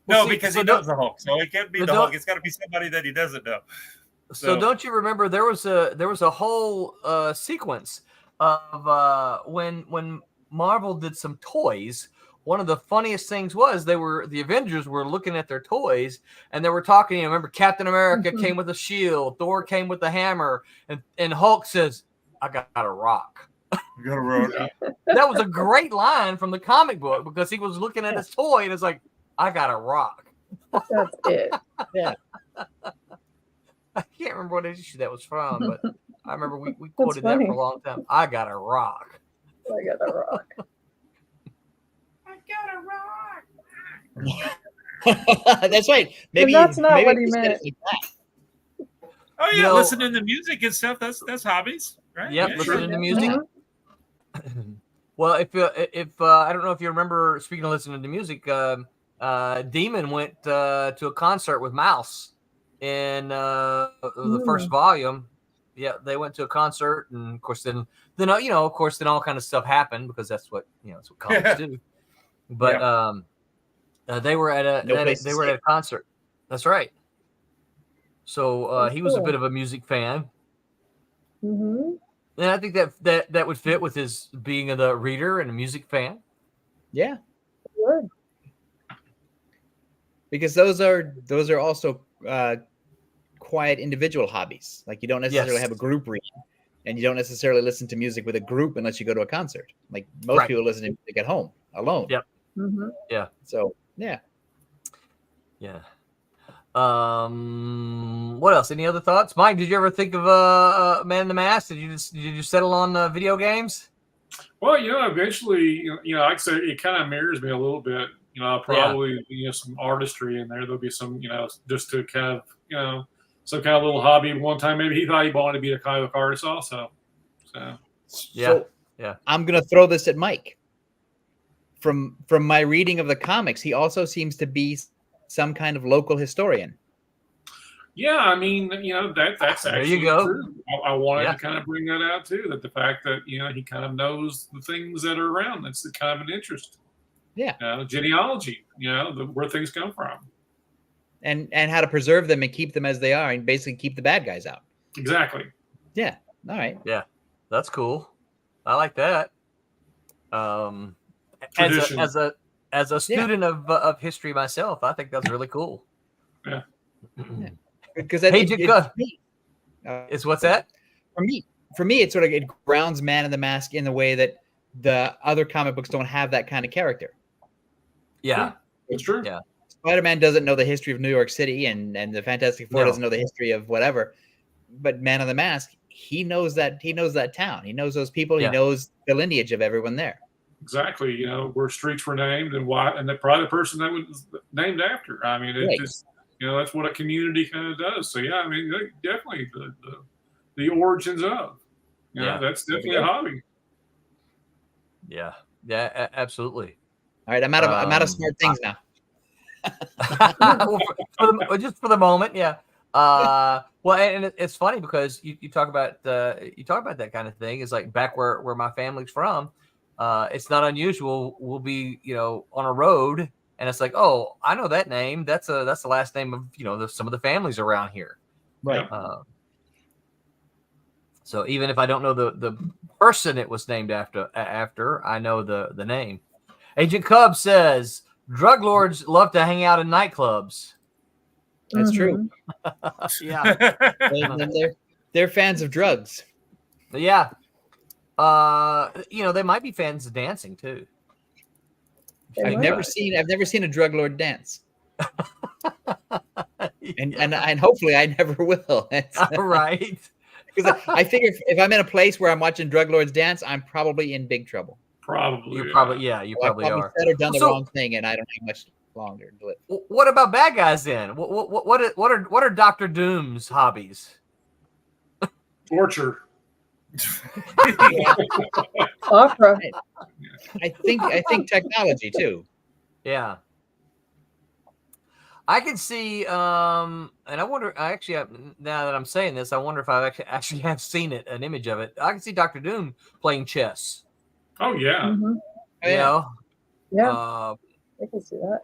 E: Well, see,
F: because
E: so
F: he knows the Hulk, so it can't be
E: but
F: the
E: don't-
F: Hulk. It's got to be somebody that he doesn't know.
E: So don't you remember there was a whole sequence of when Marvel did some toys. One of the funniest things was the Avengers were looking at their toys and they were talking. Remember, Captain America came with a shield, Thor came with a hammer, and Hulk says, "I got a rock."
F: You got a rock.
E: That was a great line from the comic book because he was looking at his toy and it's like, "I got a rock."
D: That's it.
G: Yeah.
E: I can't remember what issue that was from, but I remember we quoted that
D: funny.
E: for a long time. I got a rock.
D: I got a rock.
F: I got a rock.
G: That's right. Maybe
D: that's not
G: maybe
D: what he
G: we said
D: meant.
G: it like that.
F: Oh yeah,
E: You know-
F: listening to music and stuff. That's hobbies, right?
E: Yep,
F: Yeah,
E: listening
F: sure.
E: to music.
D: Mhm.
E: Well, if I don't know if you remember, speaking of listening to music, Demon went to a concert with Mouse in the first volume. Yeah, they went to a concert, and of course, then all kind of stuff happened because that's what that's what comics do. But they were at a
G: No place to
E: they were
G: stay.
E: at a concert. That's right. So
D: That's
E: he was a
D: cool.
E: bit of a music fan.
D: Mhm.
E: And I think that would fit with his being a reader and a music fan.
G: Yeah,
D: Good.
G: because those are also quiet individual hobbies. Like you don't necessarily
E: Yes.
G: have a group read, and you don't necessarily listen to music with a group unless you go to a concert. Like most
E: Right.
G: people listen to music at home alone.
E: Yep.
D: Mhm.
G: So yeah.
E: Yeah. What else? Any other thoughts, Mike? Did you ever think of Man in the Mask? Did you settle on video games?
H: Well, eventually, like I said, it kind of mirrors me a little bit. I'll probably some artistry in there. There'll be some, just to kind of, some kind of little hobby. One time, maybe he thought he wanted to be a comic book artist also. So
G: So I'm gonna throw this at Mike. From my reading of the comics, he also seems to be some kind of local historian.
H: yeah, I mean, that's
E: There
H: actually
E: you go.
H: true. I wanted
E: Yeah.
H: to kind of bring that out too. That the fact that he kind of knows the things that are around. That's the kind of an interest.
G: Yeah.
H: Genealogy. Where things come from.
G: And how to preserve them and keep them as they are, and basically keep the bad guys out.
H: Exactly.
G: Yeah. All right.
E: That's cool. I like that.
H: Tradition.
E: As a student of history myself, I think that's really cool.
H: Yeah.
G: Because
E: Hey, Jacob.
G: uh,
E: It's what's that?
G: for me, it sort of it grounds Man in the Mask in the way that the other comic books don't have that kind of character.
E: Yeah.
H: It's true.
E: Yeah.
G: Spider-Man doesn't know the history of New York City, and the Fantastic Four
E: No.
G: doesn't know the history of whatever. But Man in the Mask, he knows that town. He knows those people.
E: Yeah.
G: He knows the lineage of everyone there.
H: Exactly. Where streets were named and why, and probably the person that was named after. I mean, it
G: Right.
H: just, that's what a community kind of does. So yeah, I mean, definitely the origins of,
E: Yeah.
H: that's definitely a hobby.
E: Yeah. Absolutely.
G: All right, I'm out of smart things now.
E: Just for the moment, yeah. Well, and it's funny because you talk about that kind of thing. It's like back where my family's from. It's not unusual. We'll be on a road, and it's like, oh, I know that name. That's the last name of some of the families around here.
G: Right.
E: So even if I don't know the person it was named after, I know the name. Agent Cub says drug lords love to hang out in nightclubs.
G: That's true.
E: Yeah.
G: They're fans of drugs.
E: Yeah. They might be fans of dancing too.
G: I've never seen a drug lord dance. And hopefully I never will.
E: Right.
G: Because I figure if I'm in a place where I'm watching drug lords dance, I'm probably in big trouble.
H: Probably.
E: You probably are.
G: I probably said or done the wrong thing, and I don't have much longer to live.
E: What about bad guys then? What are Doctor Doom's hobbies?
H: Torture.
D: Opera.
G: I think technology too.
E: Yeah. I can see, and I wonder. Now that I'm saying this, I wonder if I actually have seen an image of it. I can see Doctor Doom playing chess.
H: Oh yeah.
D: Mm-hmm.
E: You know.
D: Yeah.
E: Uh,
D: I can see that.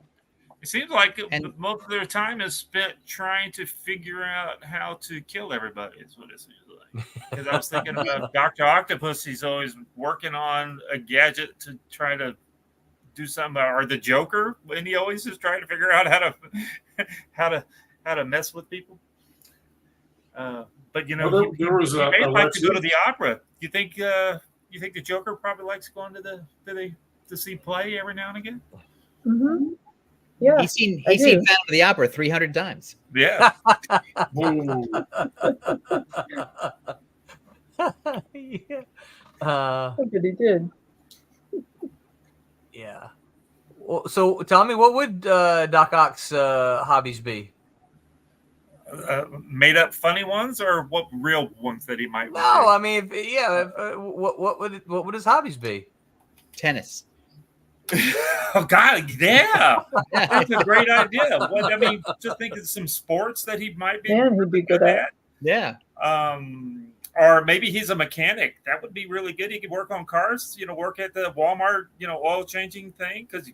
F: It seems like most of their time is spent trying to figure out how to kill everybody. Is what it seems like. Because I was thinking about Dr. Octopus. He's always working on a gadget to try to do something, or the Joker, and he always is trying to figure out how to mess with people. But
H: well, there was
F: he may like to go to the opera. You think the Joker probably likes going to see play every now and again?
D: Mm-hmm. Yeah,
G: he's seen Phantom of the Opera 300 times.
F: Yeah.
E: Yeah.
D: I think that he did.
E: Yeah. Well, so tell me, what would Doc Ock's hobbies be?
F: Made up funny ones, or what real ones that he might?
E: No, I mean, what would his hobbies be?
G: Tennis.
F: Oh God, yeah, that's a great idea. I mean, just think of some sports that he might be.
D: Man, he'd be good at.
G: Yeah.
F: Or maybe he's a mechanic. That would be really good. He could work on cars. Work at the Walmart, oil changing thing. Because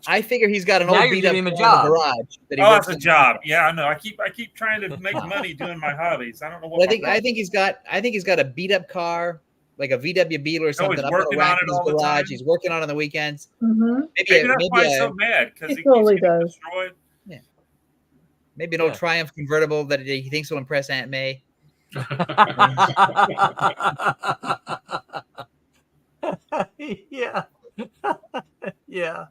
G: I figure he's got an old beat up garage.
F: That's a job. Yeah, I know. I keep trying to make money doing my hobbies. I don't know what.
G: I think he's got a beat up car, like a VW Beetle or something.
F: He's working on it all the time.
G: He's working on it on the weekends.
D: Mm-hmm.
F: Maybe that's why he's so mad, because
D: he totally does.
F: Destroyed.
G: Yeah. Maybe an old Triumph convertible that he thinks will impress Aunt May.
E: Yeah. Yeah.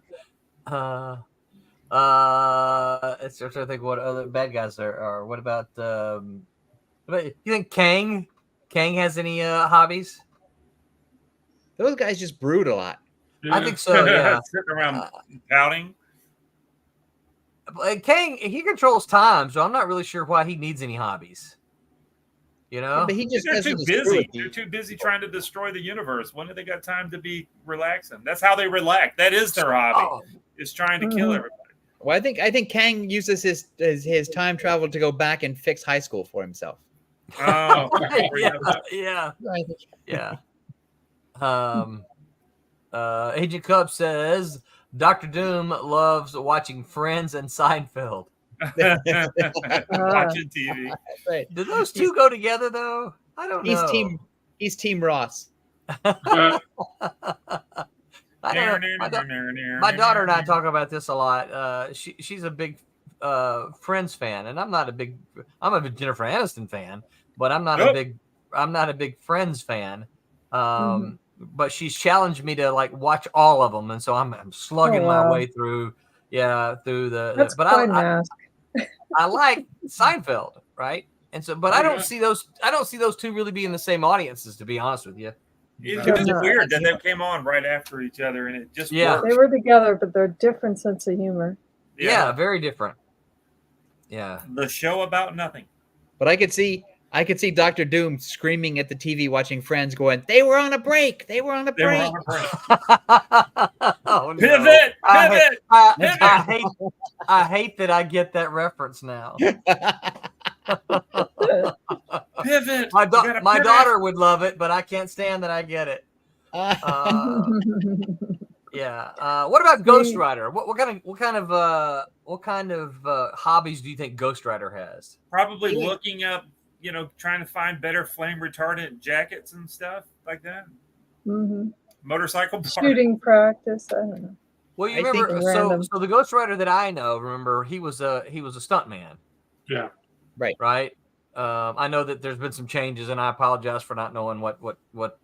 E: It's trying to think what other bad guys there are. What about you think Kang has any hobbies?
G: Those guys just brood a lot.
F: Yeah.
E: I think so, yeah.
F: Sitting around pouting.
E: Kang, he controls time, so I'm not really sure why he needs any hobbies.
G: But he just
F: they're too busy. They're too busy trying to destroy the universe. When do they got time to be relaxing? That's how they relax. That is their hobby. Is trying to kill everybody.
G: Well, I think Kang uses his time travel to go back and fix high school for himself.
F: Oh,
E: yeah. Agent Cub says Dr. Doom loves watching Friends and Seinfeld.
F: Watching TV.
G: Right.
E: Do those two go together though? I don't know.
G: He's Team Ross.
E: I don't know. My daughter and I talk about this a lot. She's a big Friends fan, and I'm a Jennifer Aniston fan, but I'm not a big Friends fan. But she's challenged me to watch all of them, and so I'm slugging my way through. Yeah, through
D: That's quite an ask.
E: I like Seinfeld, right? And so, but I don't see those two really being the same audiences, to be honest with you.
F: It's weird that they came on right after each other, and it just worked.
D: They were together, but they're different sense of humor.
E: Yeah, very different. Yeah,
F: the show about nothing.
G: But I could see Dr. Doom screaming at the TV watching Friends, going, "They were on a break. They were on a break."
E: Oh, no.
F: Pivot!
E: I hate that I get that reference now.
F: Pivot.
E: My daughter would love it, but I can't stand that I get it. Yeah. What about Ghost Rider? What kind of hobbies do you think Ghost Rider has?
F: Probably looking up, trying to find better flame retardant jackets and stuff like that.
D: Mm-hmm.
F: Motorcycle
D: shooting practice. I don't know.
E: Well, you remember, so the Ghost Rider that I know, remember, he was a stunt man.
H: Yeah.
G: Right.
E: Right. I know that there's been some changes, and I apologize for not knowing what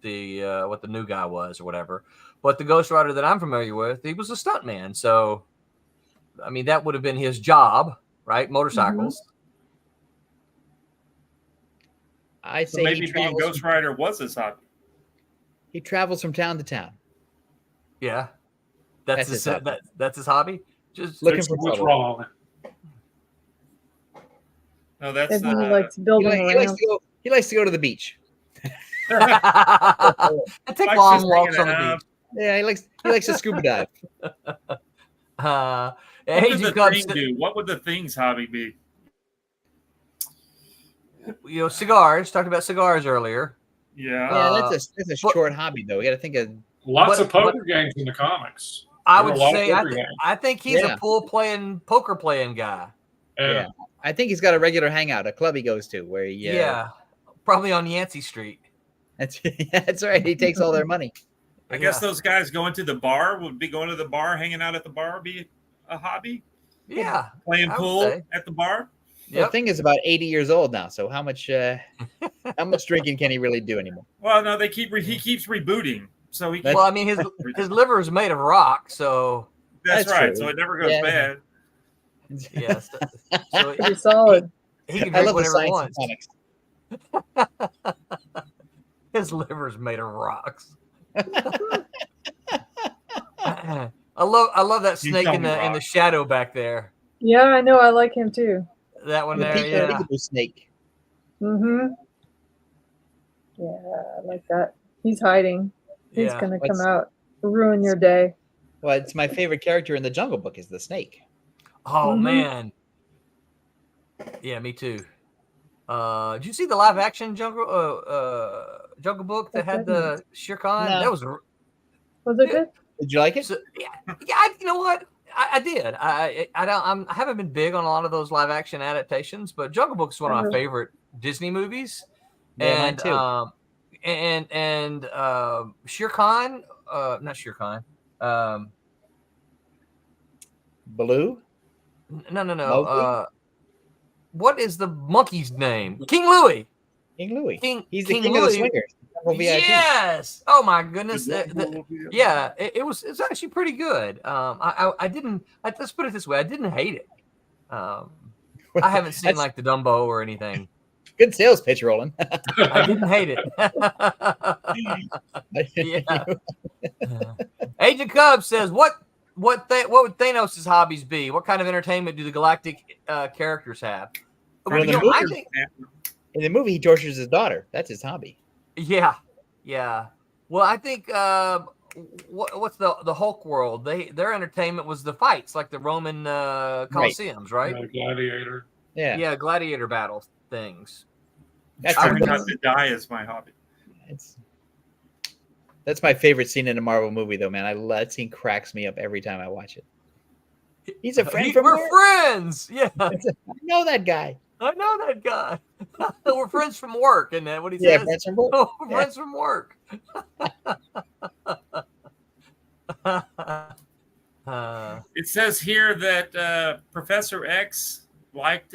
E: the new guy was or whatever. But the Ghost Rider that I'm familiar with, he was a stuntman. So, I mean, that would have been his job, right? Motorcycles.
G: I
F: So
G: say
F: maybe being Ghost Rider was his hobby.
G: He travels from town to town.
E: Yeah, that's his hobby. That's his hobby. Just
G: looking for
H: what's
G: trouble.
H: wrong.
F: No, that's
D: And he likes building around.
G: He likes to go to the beach.
E: I take
F: Likes
E: long
F: just
E: walks
F: hanging
E: on the
F: out.
E: beach.
G: Yeah, he likes to scuba dive.
F: What
E: Agent
F: did the
E: Cubs,
F: thing do? What would the thing's hobby be?
E: cigars. Talked about cigars earlier.
F: Yeah.
G: Yeah, that's a short hobby though. You got to think of
H: Lots of poker games in the comics.
E: I
H: There were
E: would
H: a lot of
E: say
H: poker games.
E: I think he's
G: Yeah.
E: a poker playing guy.
G: yeah. I think he's got a regular hangout, a club he goes to where he
E: Yeah, probably on Yancey Street.
G: That's right. He takes all their money.
F: I guess those guys going to the bar would be going to the bar, hanging out at the bar, be a hobby.
E: Yeah,
F: Playing
E: I would
F: pool
E: say.
F: at the bar.
G: Well, the thing is about 80 years old now, so how much drinking can he really do anymore?
F: Well, no, he keeps rebooting, so he.
E: Well, I mean, his liver is made of rock, so
F: that's right.
G: true.
F: So it never goes bad.
E: yes. So
D: Pretty solid.
E: he can
G: I
E: drink
G: love the
E: whatever he
G: science of
E: wants.
G: comics.
E: His liver's made of rocks. I love that
F: You
E: snake
F: tell
E: in
F: me,
E: the
F: Rock.
E: shadow back there.
D: Yeah, I know. I like him too.
E: That one
G: The
E: there,
G: peekaboo
E: yeah.
G: snake.
D: Mm-hmm. Yeah, I like that. He's hiding. He's
E: Yeah.
D: gonna come out, ruin your day.
G: Well, it's my favorite character in the Jungle Book is the snake.
E: Oh
D: Mhm.
E: man. Yeah, me too. Did you see the live action Jungle Book that had the Shere Khan?
G: No.
E: That was
D: Was it good?
G: Did you like it?
E: so, you know what? I did. I haven't been big on a lot of those live action adaptations, but Jungle Book is one of my favorite Disney movies.
G: Yeah, mine too.
E: And Shere Khan, not Shere Khan.
G: Baloo?
E: No.
G: Mowgli?
E: What is the monkey's name? King Louie.
G: King Louie.
E: King
G: He's the
E: King
G: king of the
E: Louie.
G: swingers. Jungle VIP.
E: Yes. Oh my goodness. Yeah, it was actually pretty good. I didn't. Let's put it this way. I didn't hate it. I haven't seen
G: That's-
E: like the Dumbo or anything.
G: Good sales pitch, Roland.
E: I didn't hate it. Yeah. Agent Cub says, "What would Thanos' hobbies be? What kind of entertainment do the galactic characters have?"
G: Well,
E: You know, I think,
G: In the movie, he tortures his daughter. That's his hobby.
E: yeah. Well, I think what's the Hulk world? Their entertainment was the fights, like the Roman Colosseums, right?
H: Gladiator.
G: Yeah.
E: Gladiator battle things.
G: That's
F: Trying
G: the-
F: not to die is my hobby.
G: That's my favorite scene in a Marvel movie, though, man. That scene cracks me up every time I watch it. He's a friend from
E: We're
G: work.
E: friends. Yeah,
G: I know that guy.
E: I know that guy. We're friends from work, isn't that what he
G: Yeah,
E: says?
G: friends from work.
E: Oh, we're
G: Yeah.
E: friends from work.
F: It says here that Professor X liked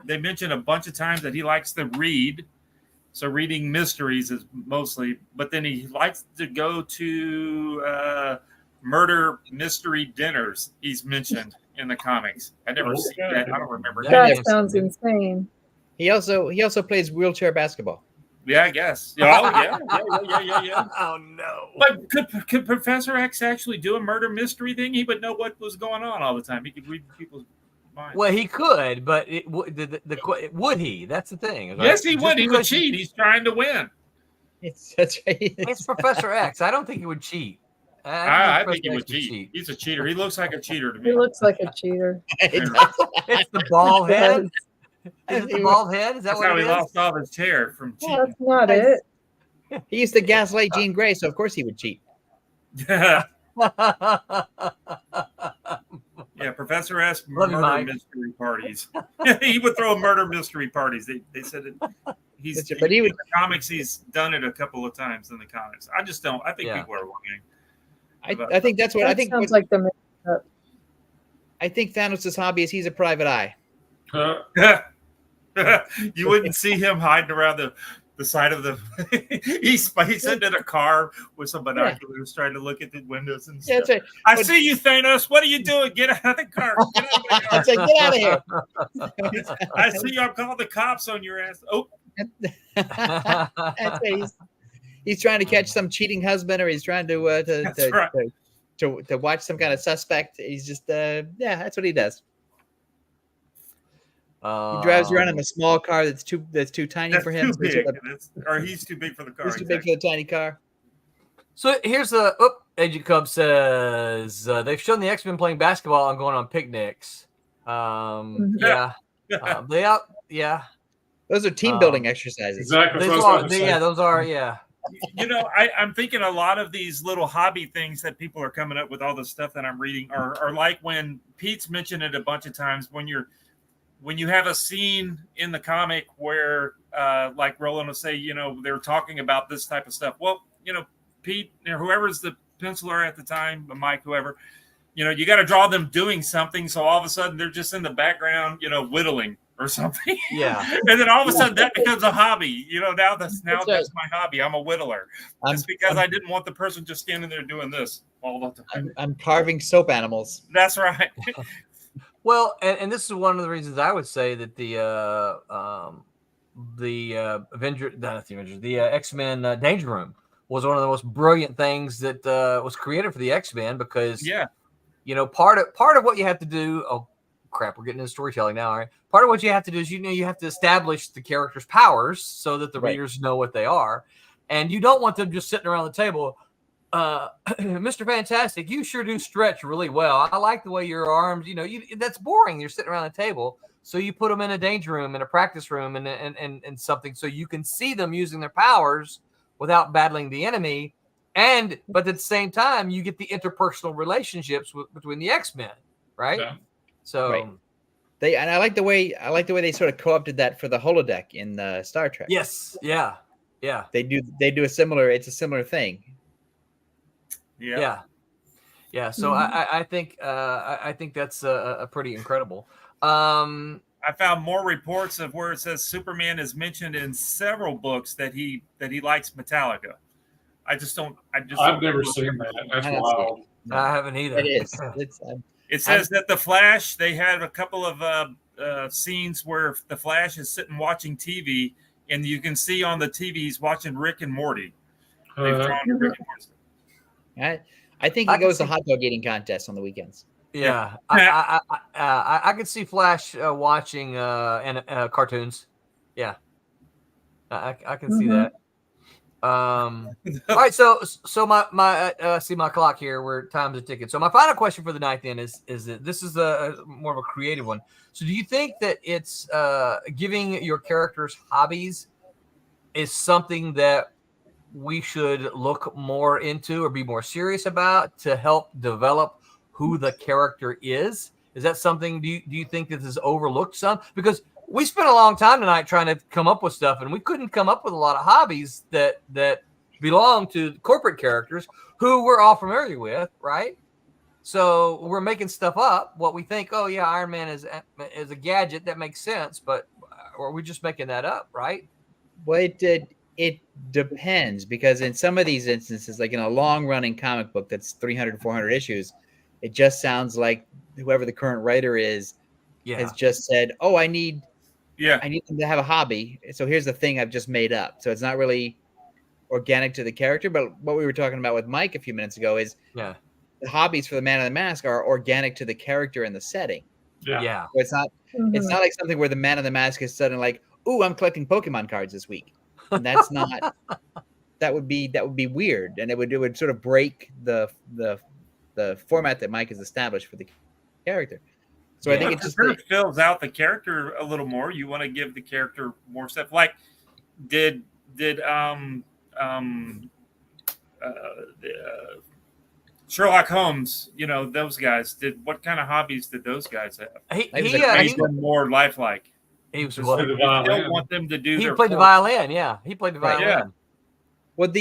F: they mentioned a bunch of times that he likes to read. So reading mysteries is mostly, but then he likes to go to murder mystery dinners. He's mentioned in the comics. I never seen that. I don't remember.
D: That sounds insane.
G: He also plays wheelchair basketball.
F: Yeah, I guess. Yeah.
E: Oh no!
F: But could Professor X actually do a murder mystery thing? He would know what was going on all the time. He could read people's minds.
E: Well, he could, but would he? That's the thing. Right?
F: Yes, he
E: Just
F: would. He would
E: because
F: cheat. He's trying to win.
G: That's right.
E: It's Professor X. I don't think he would cheat.
F: I think he
E: Professor
F: would
E: X
F: cheat. He's a cheater. He looks like a cheater to me.
D: He looks like a cheater.
E: It's the bald head. Is it the bald head? Is that
F: That's
E: what
F: how
E: it
F: he
E: is?
F: lost all his hair from cheating.
D: Well, that's not it.
G: He used to gaslight Jean Grey, so of course he would cheat.
F: Yeah, Professor S
E: Love you,
F: murder
E: Mike.
F: mystery parties. He would throw murder mystery parties. They said it.
G: But he would.
F: In the comics, he's done it a couple of times in the comics. I just don't. I think
E: Yeah.
F: people are lying.
G: I think that's what
D: That
G: I think.
D: sounds like the
G: I think Thanos' hobby is he's a private eye.
F: You wouldn't see him hiding around the side of the. he's sitting in a car with some binoculars trying to look at the windows and stuff.
G: Yeah, that's right.
F: I see you, Thanos. What are you doing? Get out of the car. Get out of my car.
G: It's like, get out of here.
F: I see you. I'm calling the cops on your ass. Oh.
G: That's right. He's trying to catch some cheating husband, or he's trying to watch some kind of suspect. He's just that's what he does. He drives around in a small car that's too tiny for him.
F: Too big. Or he's too big for the car.
G: He's too big for the tiny car.
B: So here's Agent Cub says they've shown the X-Men playing basketball and going on picnics. Yeah.
G: Those are team building exercises.
H: Exactly.
B: Those are.
F: You know, I'm thinking a lot of these little hobby things that people are coming up with, all the stuff that I'm reading, are like when Pete's mentioned it a bunch of times, when you have a scene in the comic where like Roland will say, you know, they're talking about this type of stuff. Well, you know, Pete, or whoever's the penciler at the time, Mike, whoever, you know, you got to draw them doing something. So all of a sudden they're just in the background, you know, whittling or something.
B: Yeah.
F: And then all of a sudden that becomes a hobby. You know, that's my hobby. I'm a whittler. It's because I didn't want the person just standing there doing this all the time.
G: I'm carving soap animals.
F: That's right.
B: Well, and this is one of the reasons I would say that the X-Men Danger Room was one of the most brilliant things that was created for the X-Men, because you know, part of what you have to do. Oh crap, we're getting into storytelling now. All right, part of what you have to do is, you know, you have to establish the characters' powers so that the readers know what they are, and you don't want them just sitting around the table. Mr. Fantastic, you sure do stretch really well. I like the way your arms, you know, that's boring. You're sitting around the table. So you put them in a danger room, in a practice room, and something, so you can see them using their powers without battling the enemy. But at the same time, you get the interpersonal relationships between the X-Men, right? Yeah. So
G: I like the way they sort of co-opted that for the holodeck in Star Trek.
B: Yes. Yeah.
G: They do a similar. It's a similar thing.
B: Yeah. So I think that's a pretty incredible.
F: I found more reports of where it says Superman is mentioned in several books that he likes Metallica. I've
H: never seen that. That's wild.
B: I haven't either.
G: It is.
F: It says that the Flash, they had a couple of scenes where the Flash is sitting watching TV, and you can see on the TV he's watching Rick and Morty. They've drawn Rick and Morty.
G: I think he goes to hot dog eating contests on the weekends.
B: Yeah, I could see Flash watching cartoons. Yeah, I can see that. All right, so my see my clock here. Where time's a ticking. So my final question for the night then is that this is a more of a creative one. So do you think that it's giving your characters hobbies is something that we should look more into or be more serious about to help develop who the character is? Is that something, do you think that is overlooked some? Because we spent a long time tonight trying to come up with stuff, and we couldn't come up with a lot of hobbies that belong to corporate characters who we're all familiar with, right? So we're making stuff up, what we think, oh yeah, Iron Man is a gadget, that makes sense, but are we just making that up, right?
G: Well, it depends, because in some of these instances, like in a long-running comic book that's 300, 400 issues, it just sounds like whoever the current writer is has just said, oh, I need them to have a hobby. So here's the thing I've just made up. So it's not really organic to the character. But what we were talking about with Mike a few minutes ago is the hobbies for the Man in the Mask are organic to the character and the setting.
B: Yeah.
G: So it's not like something where the Man in the Mask is suddenly like, ooh, I'm collecting Pokemon cards this week. And that's not that would be weird, and it would sort of break the format that Mike has established for the character. So I think it just
F: fills out the character a little more. You want to give the character more stuff. Like did Sherlock Holmes, you know, those guys what kind of hobbies did those guys have? He more lifelike.
B: He was
F: don't want them to do.
B: He played the violin. Yeah, he played the violin.
F: Yeah.
G: Well,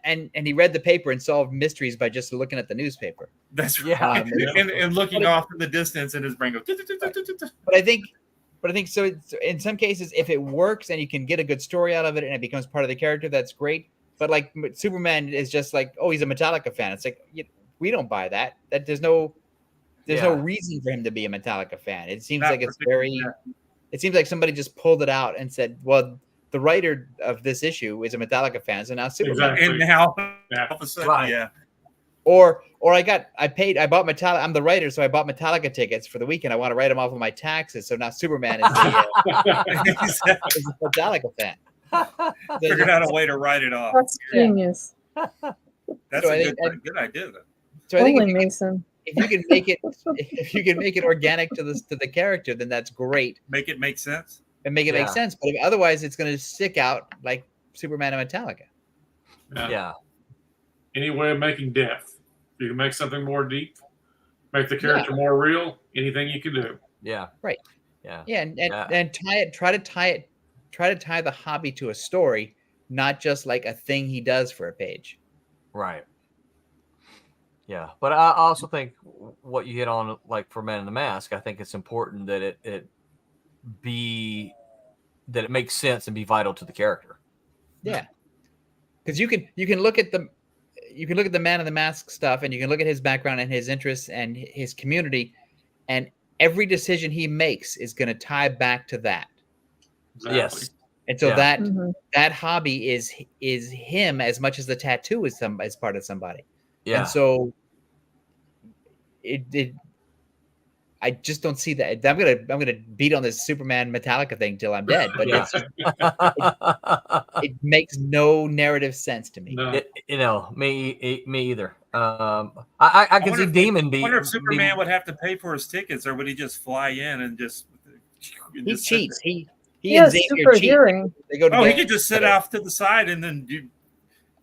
G: and he read the paper and solved mysteries by just looking at the
F: newspaper. That's right. And looking off in the distance, and his brain goes.
G: But I think But I think so. In some cases, if it works and you can get a good story out of it and it becomes part of the character, that's great. But like Superman is just like, oh, he's a Metallica fan. It's like we don't buy that. There's no reason for him to be a Metallica fan. It seems like it's very. It seems like somebody just pulled it out and said, well, the writer of this issue is a Metallica fan, so now Superman.
H: Exactly.
F: And now, all of a sudden, yeah.
G: Or I bought Metallica. I'm the writer, so I bought Metallica tickets for the weekend. I want to write them off of my taxes. So now Superman is is a Metallica fan.
F: Figured out a way to write it off.
D: That's genius.
F: That's a good idea. Though.
G: So I think
D: Mason.
G: if you can make it organic to the character, then that's great.
F: Make it make sense.
G: And make it make sense. But otherwise, it's going to stick out like Superman and Metallica.
H: Yeah. Any way of making depth. You can make something more deep, make the character more real. Anything you can do.
E: Yeah.
G: Right.
E: Yeah.
G: Yeah, and try to tie the hobby to a story, not just like a thing he does for a page.
E: Right. Yeah, but I also think what you hit on, like for Man in the Mask, I think it's important that it makes sense and be vital to the character.
G: Yeah, because you can look at the Man in the Mask stuff, and you can look at his background and his interests and his community, and every decision he makes is going to tie back to that.
H: Exactly.
E: Yes,
G: and so that hobby is him as much as the tattoo is part of somebody.
E: Yeah.
G: And so I just don't see that. I'm gonna beat on this Superman Metallica thing till I'm dead, but it makes no narrative sense to me.
H: No.
E: Me either. I can see Demon be.
F: I wonder if Superman would have to pay for his tickets, or would he just fly in and just?
G: He cheats. He
D: has super hearing.
F: He could just sit off to the side and then do.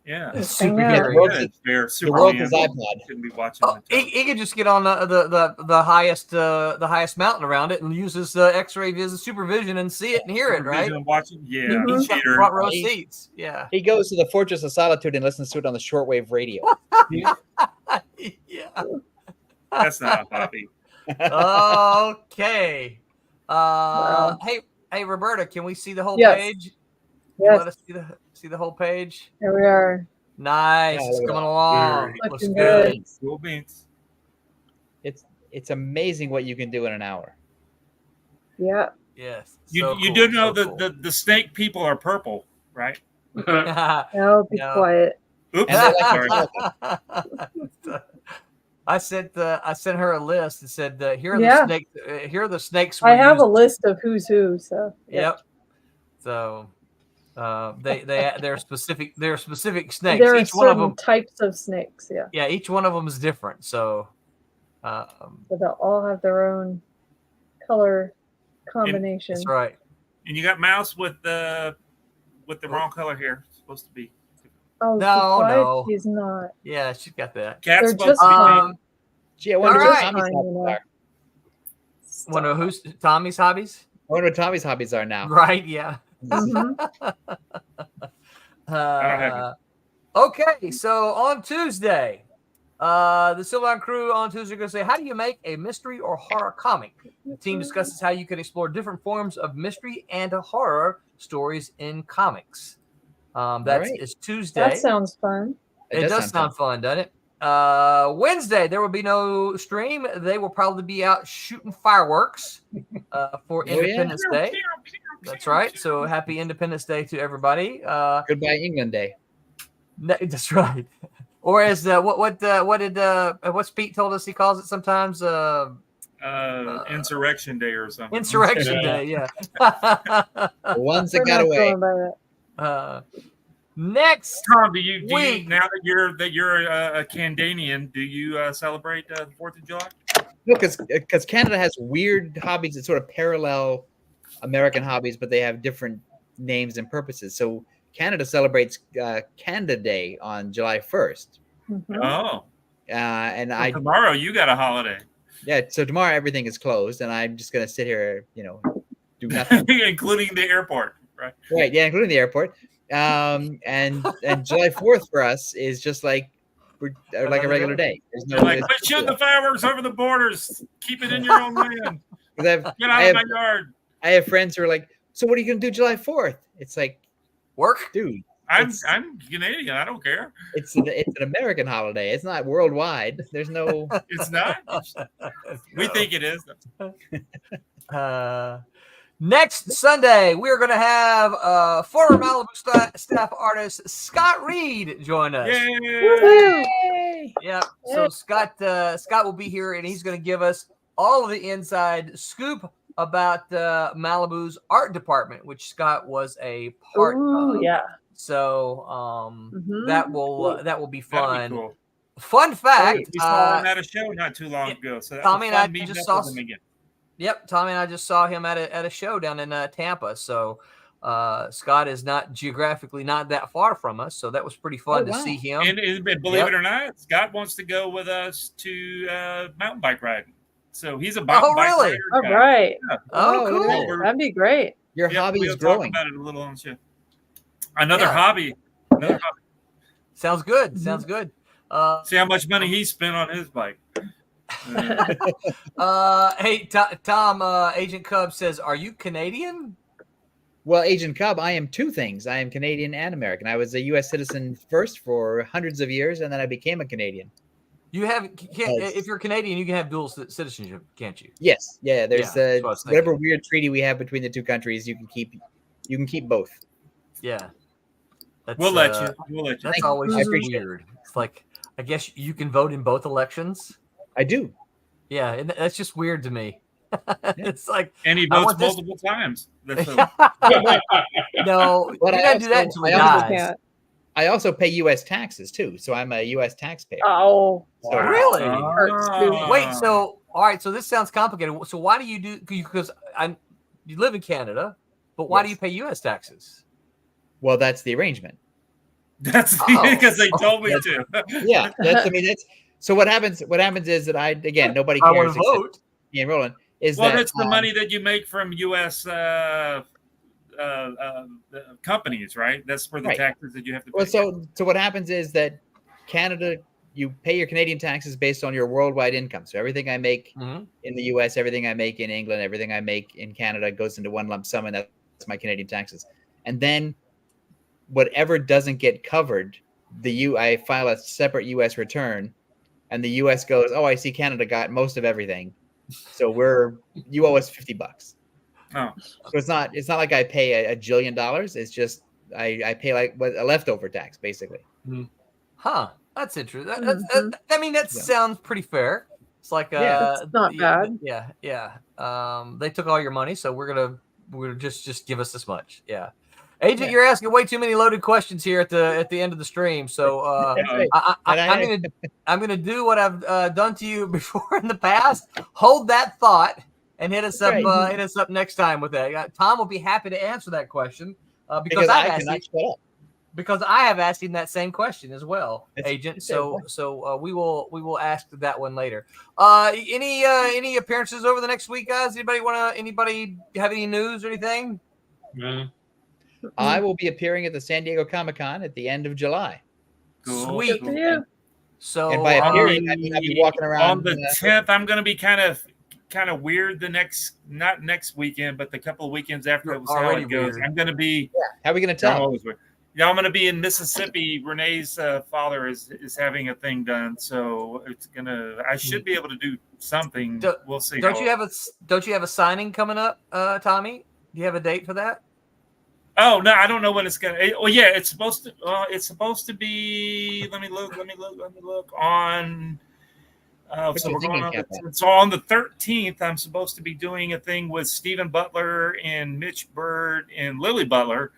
F: Yeah,
E: super
G: hearing. The world is iPod.
F: Shouldn't be watching.
E: He could just get on the highest mountain around it and use his X-ray supervision and see it and hear it. Right?
F: Watching, yeah.
E: Mm-hmm. He's got front row seats. Yeah.
G: He goes to the Fortress of Solitude and listens to it on the shortwave radio.
E: Yeah.
F: That's not a hobby.
E: Okay. Hey, Roberta, can we see the whole page?
D: Yes.
E: Let us see the whole page.
D: Here we are.
E: Nice. It's coming along. Looks
D: Looking
E: good.
F: Cool beans.
G: It's amazing what you can do in an hour.
D: Yeah.
E: Yes.
F: You do know that the snake people are purple, right?
D: No, be quiet.
F: Oops.
E: I sent her a list and said, "Here are the snakes. Here are the snakes."
D: I have a list of who's who. So.
E: Yep. So, they're specific. They're specific snakes.
D: There are
E: each one of them
D: types of snakes. Yeah.
E: Yeah. Each one of them is different. So.
D: So they'll all have their own color combination.
E: That's right.
F: And you got Mouse with the wrong color hair. It's supposed to be.
D: Oh no, she's not.
E: Yeah, she's got that.
F: Cat's
D: supposed
F: to be.
G: Gee, I wonder
E: All
G: what
E: right.
G: Tommy's hobbies are.
E: Wonder who's Tommy's hobbies?
G: I wonder what Tommy's hobbies are now.
E: Right? Yeah. Okay, so on Tuesday, the Silverline crew on Tuesday are going to say, how do you make a mystery or horror comic? The team discusses how you can explore different forms of mystery and horror stories in comics. It's Tuesday.
D: That sounds fun.
E: It does sound fun, doesn't it? Wednesday, there will be no stream. They will probably be out shooting fireworks for Independence Day. That's right. So happy Independence Day to everybody.
G: Goodbye England Day.
E: That's right. Or as what's Pete told us he calls it sometimes?
F: Insurrection Day or something.
E: Insurrection Day, yeah.
G: The ones that got away.
E: Next,
F: Tom, do you now that you're a Canadian, do you celebrate the 4th of July?
G: No, because Canada has weird hobbies that sort of parallel American hobbies, but they have different names and purposes. So Canada celebrates Canada Day on July 1st.
D: Mm-hmm.
F: Oh,
G: and
F: tomorrow you got a holiday.
G: Yeah, so tomorrow everything is closed, and I'm just gonna sit here, do nothing,
F: including the airport, right?
G: Right, yeah, including the airport. And July 4th for us is just like a regular day. There's no
F: quit shooting the fireworks over the borders. Keep it in your own land. Get out of my yard.
G: I have friends who are like, so what are you going to do July 4th? It's like,
E: Work?
G: dude,
F: I'm Canadian. I don't care.
G: it's an American holiday. It's not worldwide. There's no.
F: It's not. We think it is.
E: Next Sunday, we're going to have former Malibu staff artist Scott Reed join us.
F: Yay!
E: Yeah. So Scott will be here, and he's going to give us all of the inside scoop about Malibu's art department, which Scott was a part of.
D: Yeah.
E: So that will be fun.
F: Be cool.
E: Fun fact:
F: we saw him at a show not too long ago. So
E: Tommy and I
F: meeting
E: just
F: up
E: saw
F: with him again.
E: Yep, Tommy and I just saw him at a show down in Tampa. So Scott is not geographically not that far from us, so that was pretty fun to see him.
F: And believe it or not, Scott wants to go with us to mountain bike riding. So he's a mountain bike rider.
D: All right.
F: Yeah.
E: Oh, cool.
D: That'd be great.
G: Your hobby is
F: we'll
G: growing.
F: Talk about it a little on the show. Another hobby.
E: Sounds good. Sounds good.
F: See how much money he spent on his bike.
E: Hey, Tom, Agent Cub says, are you Canadian?
G: Well, Agent Cub, I am two things. I am Canadian and American. I was a U.S. citizen first for hundreds of years, and then I became a Canadian.
E: You have, if you're Canadian, you can have dual citizenship, can't you?
G: Yes. Yeah. There's whatever weird treaty we have between the two countries, you can keep both.
E: Yeah.
F: We'll let you. We'll let you.
E: That's always weird. It's like, I guess you can vote in both elections.
G: I do.
E: Yeah, and that's just weird to me. It's like,
F: and he votes multiple times.
E: No, you gotta do that until he dies.
G: I also pay U.S. taxes too, so I'm a U.S. taxpayer.
D: Oh,
G: so,
E: really? Wait, so all right, so this sounds complicated. So why do you do? Because you live in Canada, but why do you pay U.S. taxes?
G: Well, that's the arrangement.
F: That's because they told me to.
G: Yeah, that's. So what happens? What happens is that nobody cares.
E: I want to vote.
G: Me and Roland
F: that's the money that you make from U.S. Companies, right? That's for the taxes that you have to pay.
G: Well, so what happens is that Canada, you pay your Canadian taxes based on your worldwide income. So everything I make in the U.S., everything I make in England, everything I make in Canada goes into one lump sum, and that's my Canadian taxes. And then whatever doesn't get covered, I file a separate U.S. return, and the U.S. goes, "Oh, I see Canada got most of everything, so you owe us $50."
F: Oh,
G: so it's not like I pay a $1 jillion. It's just I pay like a leftover tax, basically.
E: Huh? That's interesting. That sounds pretty fair. It's like
D: it's not bad.
E: Yeah. They took all your money, so we're gonna just give us this much. Yeah. Agent, you're asking way too many loaded questions here at the end of the stream. So I'm gonna do what I've done to you before in the past. Hold that thought and hit us up. Hit us up next time with that. Tom will be happy to answer that question because I have asked him that same question as well, Agent. So we will ask that one later. Any appearances over the next week, guys? Anybody have any news or anything?
H: No.
G: I will be appearing at the San Diego Comic-Con at the end of July.
F: Cool.
E: Sweet. So,
G: and by appearing, I mean I'll be walking around.
F: On the 10th, I'm going to be kind of weird. Not next weekend, but the couple of weekends after. We'll see how it goes. Weird. I'm going to be.
G: Yeah. How are we going to tell?
F: Yeah, I'm going to be in Mississippi. Renee's father is having a thing done, so I should be able to do something. We'll see.
E: Don't you have a signing coming up, Tommy? Do you have a date for that?
F: Oh no, I don't know when it's gonna. Oh yeah, it's supposed to be. Let me look on. So we're going on. So on the 13th, I'm supposed to be doing a thing with Stephen Butler and Mitch Bird and Lily Butler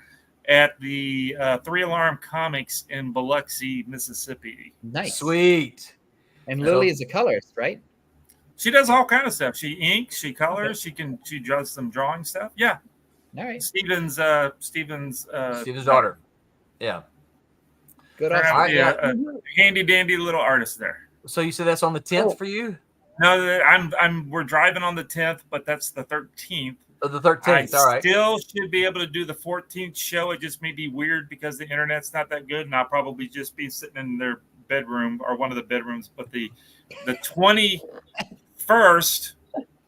F: at the 3 Alarm Comics in Biloxi, Mississippi.
G: Nice,
E: sweet.
G: And Lily is a colorist, right?
F: She does all kind of stuff. She inks, she colors, she does some drawing stuff. Yeah.
G: All right.
F: Stephen's
E: daughter. Yeah.
G: Good.
F: A handy dandy little artist there.
E: So you said that's on the 10th for you?
F: No, we're driving on the 10th, but that's the 13th.
E: Oh, the 13th. All right.
F: Still should be able to do the 14th show. It just may be weird because the internet's not that good, and I'll probably just be sitting in their bedroom or one of the bedrooms. But the 21st,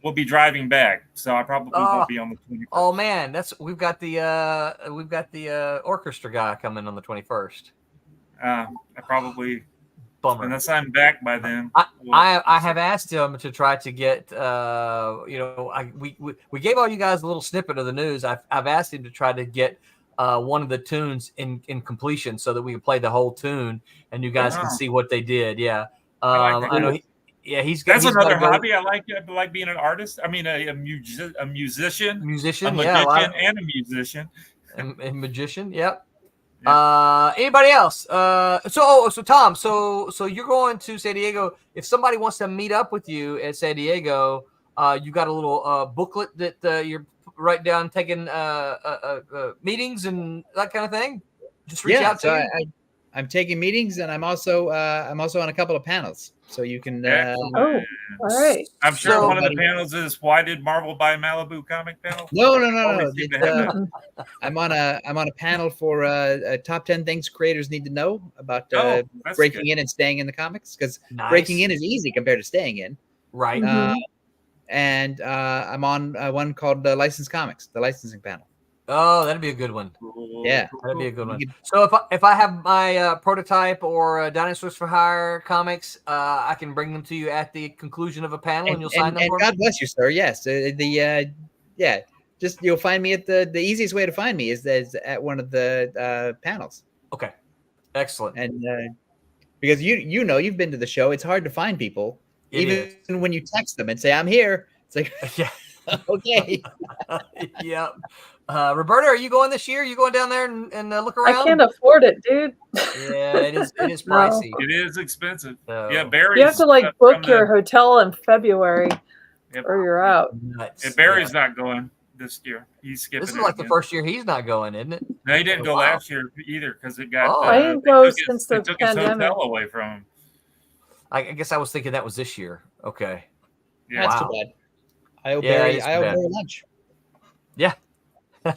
F: will be driving back, so I probably won't be on the 21st.
E: Oh man, we've got the orchestra guy coming on the 21st.
F: I probably,
E: Bummer.
F: unless I'm back by then.
E: I have asked him to try to get we gave all you guys a little snippet of the news. I've asked him to try to get one of the tunes in completion so that we can play the whole tune and you guys can see what they did. Yeah. I know. That's
F: another hobby. I like being an artist. I mean, a musician, a magician, and a musician.
E: A magician. Yep. Anybody else? So Tom, so you're going to San Diego. If somebody wants to meet up with you at San Diego, you got a little booklet that you're writing down, taking meetings and that kind of thing. Just reach out to you.
G: I'm taking meetings, and I'm also on a couple of panels, so you can.
D: All right.
F: I'm sure one of the panels is "Why did Marvel buy Malibu?" comic panel.
G: No. I'm on a panel for top 10 things creators need to know about breaking in and staying in the comics, because breaking in is easy compared to staying in.
E: Right.
G: And I'm on one called Licensed Comics, the licensing panel.
E: Oh, that'd be a good one.
G: Yeah,
E: that'd be a good one. So if I have my prototype or Dinosaurs for Hire comics, I can bring them to you at the conclusion of a panel, and you'll sign them.
G: And God bless you, sir. Yes, just you'll find me at the easiest way to find me is at one of the panels.
E: Okay, excellent.
G: And because you've been to the show, it's hard to find people, even when you text them and say I'm here. It's like
E: yeah.
G: Okay.
E: Yep. Roberta, are you going this year? You going down there and look around?
D: I can't afford it, dude.
E: Yeah, it is pricey.
F: It is expensive.
E: So.
F: Yeah, Barry's.
D: You have to book your hotel in February, or you're out.
F: And Barry's not going this year. He's skipping.
E: This is like the first year he's not going, isn't it?
F: No, he didn't go last year either because it got.
D: I didn't go since the
F: took
D: pandemic.
F: his hotel away from him.
E: I guess I was thinking that was this year. Okay.
F: Yeah.
G: That's too bad. I owe Barry lunch.
E: Yeah.
F: Yeah,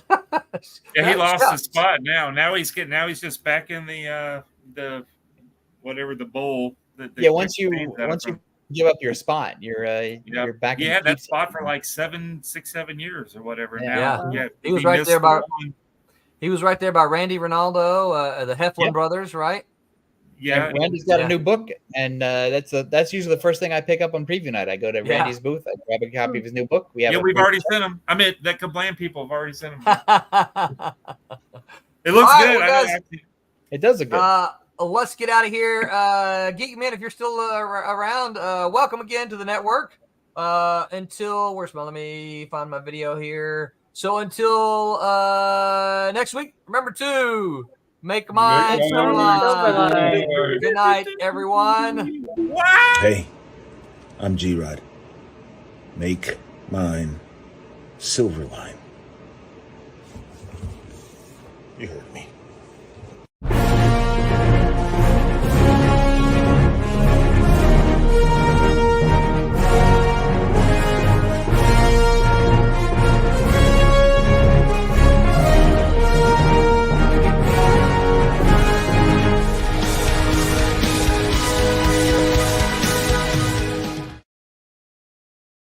F: he lost his spot now. He's just back in the whatever the bowl.
G: Once you give up your spot, you're back.
F: He had that spot for like 7 years or whatever.
E: Yeah.
F: Now,
E: he was right there by. He was right there by Randy Ronaldo, the Heflin brothers, right?
F: Yeah,
G: and Randy's got a new book, and that's usually the first thing I pick up on preview night. I go to Randy's booth, I grab a copy of his new book.
F: We've already sent him. I mean, that Kablam people have already sent him. It looks good.
G: It does look good.
E: Let's get out of here. Geek Man, if you're still around, welcome again to the network. Let me find my video here. So until next week, remember to make mine Silverline. Good night, everyone.
I: Hey, I'm G-Rod. Make mine Silverline. You heard me.